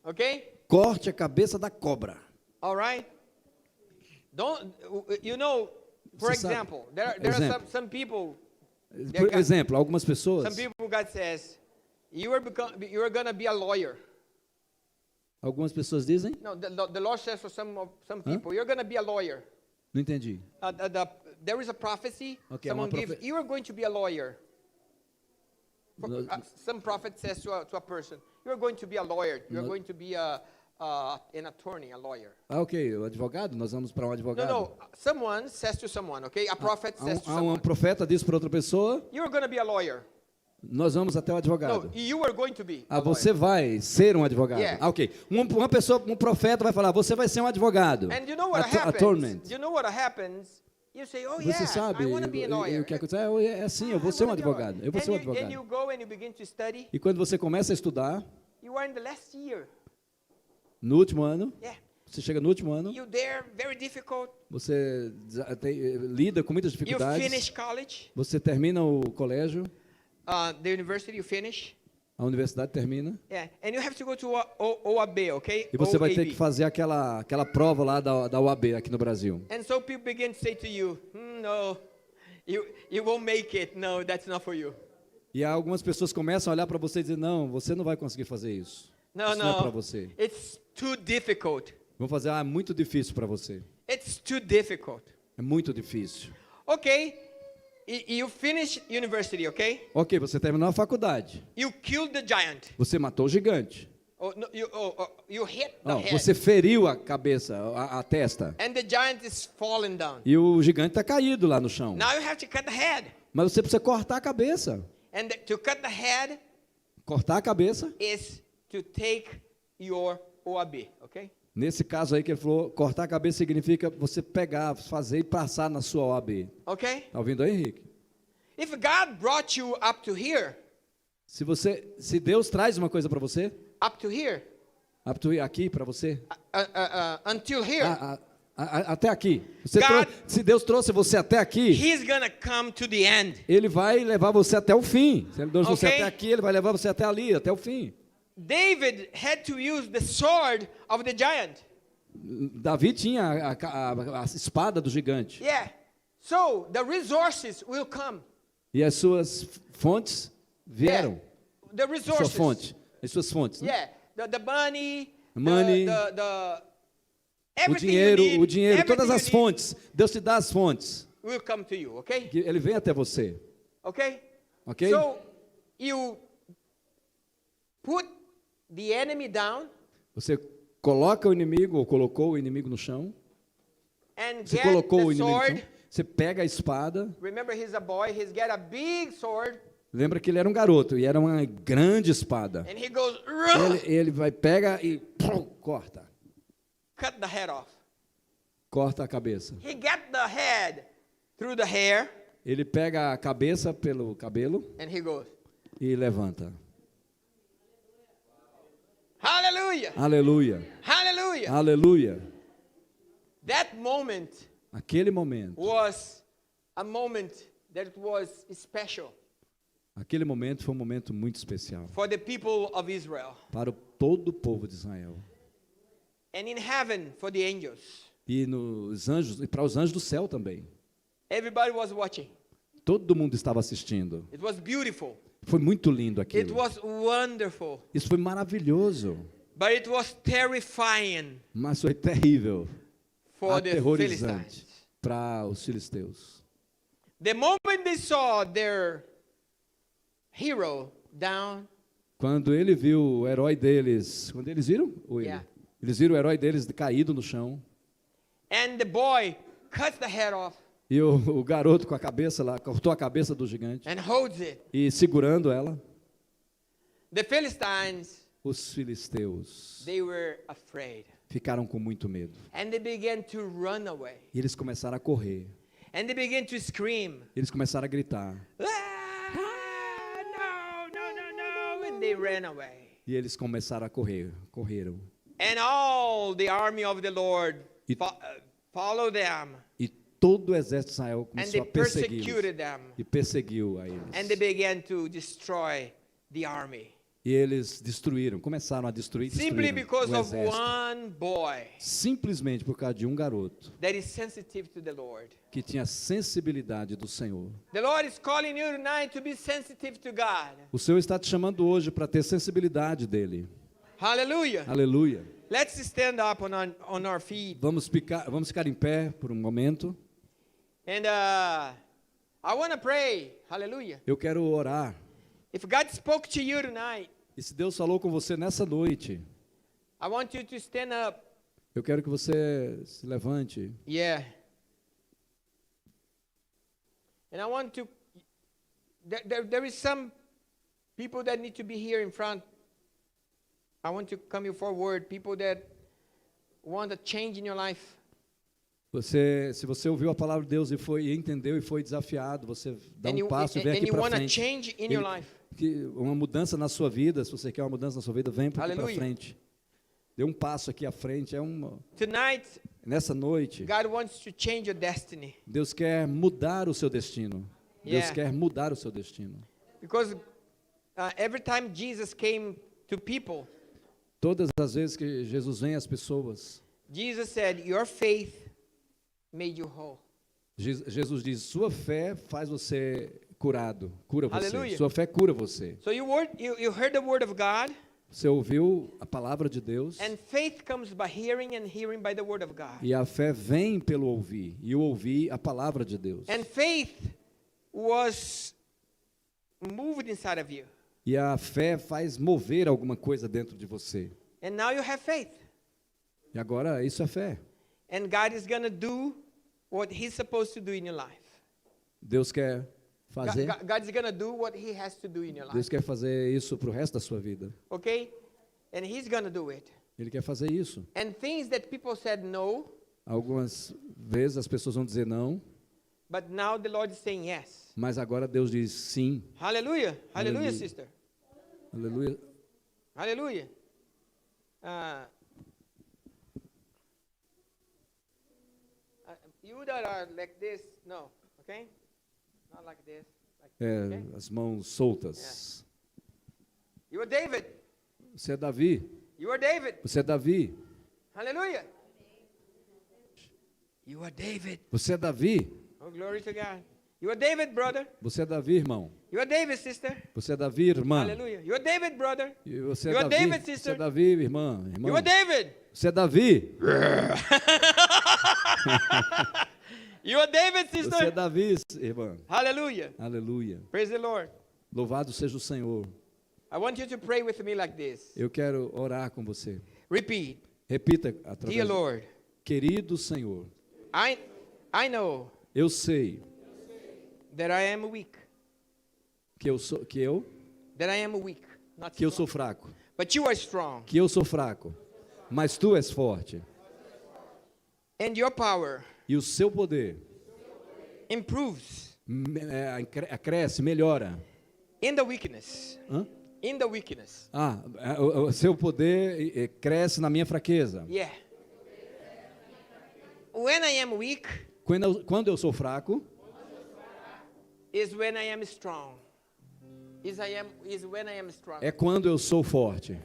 Okay? Corte a cabeça da cobra. All right? Don't, you know, for Você sabe- example, there are Exemplo. some people, Por exemplo, algumas pessoas, some people God says, you are going to be a lawyer. algumas pessoas dizem, No, the Lord says for some people, you're going to be a lawyer. não entendi. There is a prophecy. Okay, Someone uma gives, you are going to be a lawyer. No- Some prophet says to a person, you are going to be a lawyer. You are going to be an attorney, a lawyer. Ok, o advogado, nós vamos para um advogado. No. Someone says to someone, okay? A prophet says to someone, Profeta diz para outra pessoa, you are going to be a lawyer. nós vamos até o No, advogado. you are going to be a Você vai ser um advogado. Yeah. Ok. Uma pessoa, um profeta vai falar, você vai ser um advogado. lawyer. And you know what happens? Attorney. You know what happens? You say, oh Você yeah, sabe I want to be a lawyer. o que acontece? É assim, eu vou ser um advogado. Eu vou ser um And advogado. you go and you begin to study. E quando você começa a estudar, You are in the last year. no último ano, Yeah. você chega no último ano, You there, very difficult. você lida com muitas You dificuldades. finish college. Você termina o colégio, The university you finish. a universidade termina, Yeah. And you have to go to OAB, okay? e você vai ter OAB. que fazer aquela prova lá da UAB aqui no Brasil. And so people begin to say to you, no, you won't make it. No, that's not for you. E algumas pessoas começam a olhar para você e dizer, não, você não vai conseguir fazer isso. No, Isso não é para no, você. it's too difficult. Vão fazer, é muito difícil para você. It's too difficult. É muito difícil. Okay, you finish university, okay? Ok, você terminou a faculdade. You killed the giant. Você matou o gigante. You hit the Não, head. você feriu a cabeça, a testa. And the giant is falling down. E o gigante está caído lá no chão. Now you have to cut the head. Mas você precisa cortar a cabeça. And to cut the head Cortar a cabeça. is to take your OAB, okay? Nesse caso aí que ele falou, cortar a cabeça significa você pegar, fazer e passar na sua OAB. Okay? Tá ouvindo aí, Henrique? If God brought you up to here, Se Deus traz uma coisa para você, up to here, aqui para você, until here, até aqui. God- Se Deus trouxe você até aqui, He's gonna come to the end. Ele vai levar você até o fim. Se Ele trouxe você Ok. até aqui, Ele vai levar você até ali, até o fim. David had to use the sword of the giant. Davi tinha a espada do gigante. Yeah. So the resources will come. E as suas fontes vieram. The Sua resources. fonte. As suas fontes. Né? Yeah. The money. Money. The O everything dinheiro, you need, everything todas you as need fontes. Deus te dá as fontes. will come to you. Okay. Que Ele vem até você. Okay. Ok? So you put the enemy down Você coloca o inimigo, ou colocou o inimigo no chão. and Você get colocou o the inimigo no sword. chão. Você pega a espada. Remember, he's a boy. He's got a big sword, Lembra que ele era um garoto e era uma grande espada. and he goes, Ele vai, pega e corta. cut the head off. Corta a cabeça. He get the head through the hair, Ele pega a cabeça pelo cabelo and he goes, e levanta. hallelujah, Aleluia. hallelujah. Aleluia. That moment Aquele momento. was a moment that was special Aquele momento foi um momento muito especial for the people of Israel. para todo o povo de Israel. And in heaven, for the angels. E nos anjos, e para os anjos do céu também. Everybody was watching. Todo mundo estava assistindo. It was beautiful. Foi muito lindo It aquilo. was wonderful. Isso foi maravilhoso. But it was terrifying Mas foi terrível, for the aterrorizante Philistines. para os filisteus. The moment they saw their hero down, Quando ele viu o herói deles, quando eles viram? Ou ele? Yeah. Eles viram o herói deles caído no chão. and the boy cuts the head off E o garoto com a cabeça lá, cortou a cabeça do gigante. and holds it, E segurando ela, the Philistines, os filisteus they were afraid. ficaram com muito medo. And they began to run away. E eles começaram a correr. And they began to scream, Eles começaram a gritar. "Ah, no, no, no, no," and they ran away. E eles começaram a correr. Correram. And all the army of the Lord E- followed them, E todo o exército de Israel and começou they a persegui-los. persecuted them, E perseguiu a eles. and they began to destroy the army. E eles destruíram, começaram a destruir, Simply destruíram because o of exército. one boy Simplesmente por causa de um garoto that is sensitive to the Lord. que tinha sensibilidade do Senhor. The Lord is calling you tonight to be sensitive to God. O Senhor está te chamando hoje para ter sensibilidade dele. Hallelujah. Aleluia. Let's stand up on our feet. Vamos ficar em pé por um momento. And I want to pray. Hallelujah. Eu quero orar. If God spoke to you tonight, E se Deus falou com você nessa noite, I want you to stand up. eu quero que você se levante. Yeah. And I want to, there is some people that need to be here in front. I want to come you forward, people that want a change in your life. Se você ouviu a palavra de Deus e entendeu e foi desafiado, você dá um passo e vem aqui you para want a frente. change in your life. Uma mudança na sua vida, se você quer uma mudança na sua vida, vem para Aleluia. frente. Dê um passo aqui à frente. Tonight, Nessa noite, God wants to change your destiny. Deus quer mudar o seu destino. Deus Yeah. quer mudar o seu destino. Because every time Jesus came to people, Todas as vezes que Jesus vem às pessoas, Jesus said, "Your faith made you whole." Jesus diz: sua fé faz você curado, cura você. Aleluia. Sua fé cura você. So you heard the word of God, Você ouviu a palavra de Deus and faith comes by hearing, and hearing by the word of God. e a fé vem pelo ouvir, e o ouvir a palavra de Deus. And faith was moved inside of you. E a fé faz mover alguma coisa dentro de você. And now you have faith. E agora isso é fé. And God is going to do what he's supposed to do in your life. Deus quer fazer, God is going to do what he has to do in your life. Deus quer fazer isso para o resto da sua vida. Okay? And he's going to do it. Ele quer fazer isso. And things that people said no, Algumas vezes as pessoas vão dizer não, but now the Lord is saying yes. mas agora Deus diz sim. Hallelujah. Hallelujah, Hallelujah. sister. Aleluia. Hallelujah. You that are like this, no, okay? Not like this. Okay? As mãos soltas. You are David. Você é Davi. You are David. Você é Davi. Hallelujah. You are David. Você é Davi. Oh, glory to God. You are David, brother. Você é Davi, irmão. You are David, sister. Você é Davi, irmã. Hallelujah. You are David, brother. E você é You are Davi. David, Você é sister. Davi, irmã. You are David. Você é Davi. You are David, Você é sister. Davi, irmã. Hallelujah. Aleluia. Praise the Lord. Louvado seja o Senhor. I want you to pray with me like this. Eu quero orar com você. Repeat. Repita através. Dear Lord, Querido Senhor, I know eu sei that I am weak. que eu sou Not que eu strong. sou fraco, But you are strong. que eu sou fraco, mas tu és forte. And your power E o seu poder improves cresce, melhora. in the weakness. Hã? In the weakness. O seu poder cresce na minha fraqueza. Yeah. When I am weak Quando eu sou fraco, is when I am strong. Is when I am strong. é quando eu sou forte.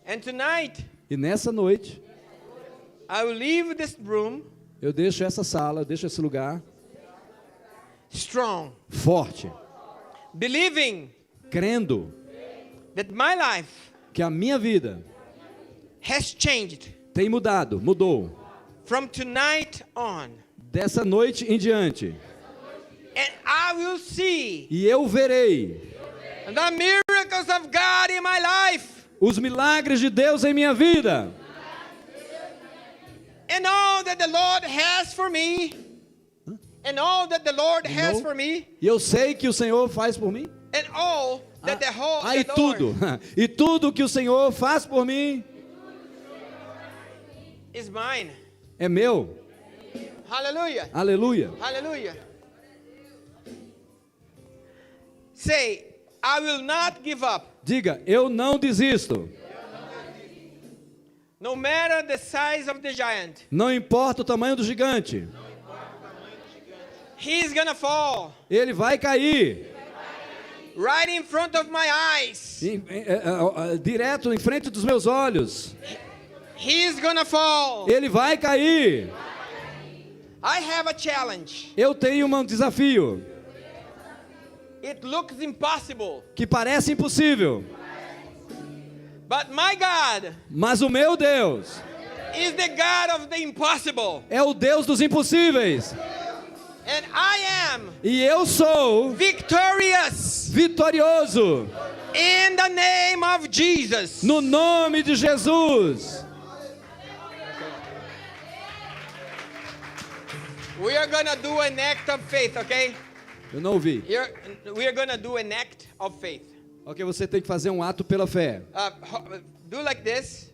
And tonight, E nessa noite, I will leave this room eu deixo essa sala, eu deixo esse lugar strong, forte, believing crendo that my life que a minha vida has changed tem mudou. from tonight on. Dessa noite em diante. And I will see E eu verei the miracles of God in my life. os milagres de Deus em minha vida. And all that the Lord has for me. And all that the Lord has for me. E eu sei que o Senhor faz por mim. And all that the whole E the Lord tudo. E tudo que o Senhor faz por mim is mine. é meu. Hallelujah. Aleluia. Hallelujah. Say, I will not give up. Diga, eu não desisto. No matter the size of the giant. Não importa o tamanho do gigante. He's gonna fall Ele vai cair. right in front of my eyes. Direto em frente dos meus olhos. He's gonna fall. Ele vai cair. I have a challenge. Eu tenho um desafio It looks impossible, que parece impossível. but my God Mas o meu Deus is the God of the impossible. é o Deus dos impossíveis. And I am E eu sou victorious vitorioso in the name of Jesus. no nome de Jesus. We are gonna do an act of faith, okay? Eu não ouvi. We are gonna do an act of faith. Ok, você tem que fazer um ato pela fé. Do like this.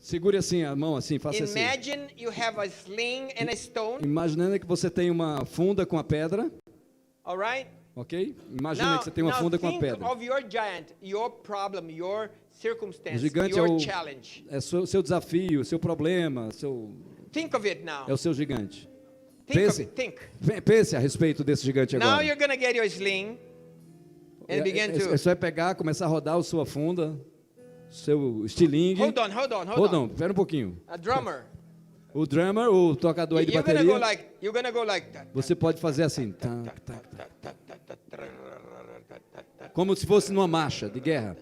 Segure assim a mão, assim, faça assim. Imagine you have a sling and a stone. Imaginando que você tem uma funda com a pedra, All right. ok? Imagina que você tem uma funda com a think pedra. of your giant, your problem, your circumstance, O gigante é your o challenge. seu desafio, seu problema, Think of it now. é o seu gigante. Think of Pense, it. Think. pense a respeito desse gigante Now agora. you're gonna get your sling and begin to. Você vai pegar, começar a rodar a sua funda, seu estilingue. Hold on. Espera um pouquinho. A drummer. O drummer, o tocador aí de You're gonna go bateria, like that. você pode fazer assim. Como se fosse numa marcha de guerra.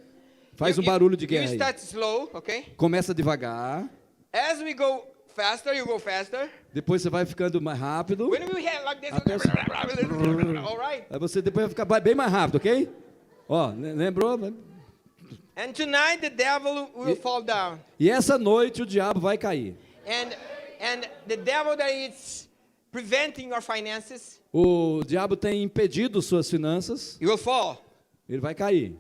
Faz um barulho de guerra You aí. start slow, okay? Começa devagar, As we go faster, you go faster. depois você vai ficando mais rápido. When we have like this, all right. Aí você depois vai ficar bem mais rápido, ok? Ó, lembrou? And tonight the devil will fall down. E essa noite o diabo vai cair. And the devil that is preventing your finances, O diabo tem impedido suas finanças, you will fall. ele vai cair.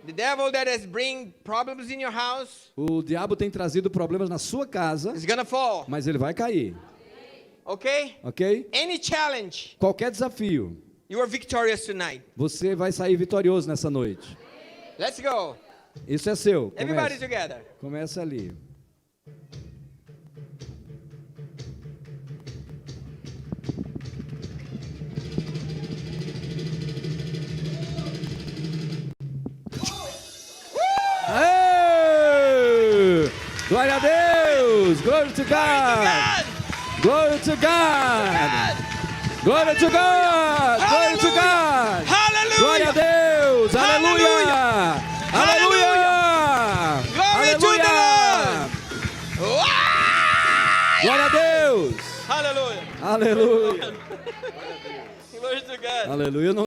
The devil that is bringing problems in your house O diabo tem trazido problemas na sua casa, is gonna fall. mas ele vai cair, Okay? ok? Any challenge, Qualquer desafio, you are victorious tonight. você vai sair vitorioso nessa noite. Let's go. Isso é seu. Everybody Começa, together. começa ali. Aê! Glória a Deus! Glory to God! Glory to God! Glory to God! Glory to God! Glória a Deus! Aleluia! Aleluia! Glory to the Aleluia! Lord. Glória a Deus! Hallelujah. Aleluia! Glory to God. Aleluia!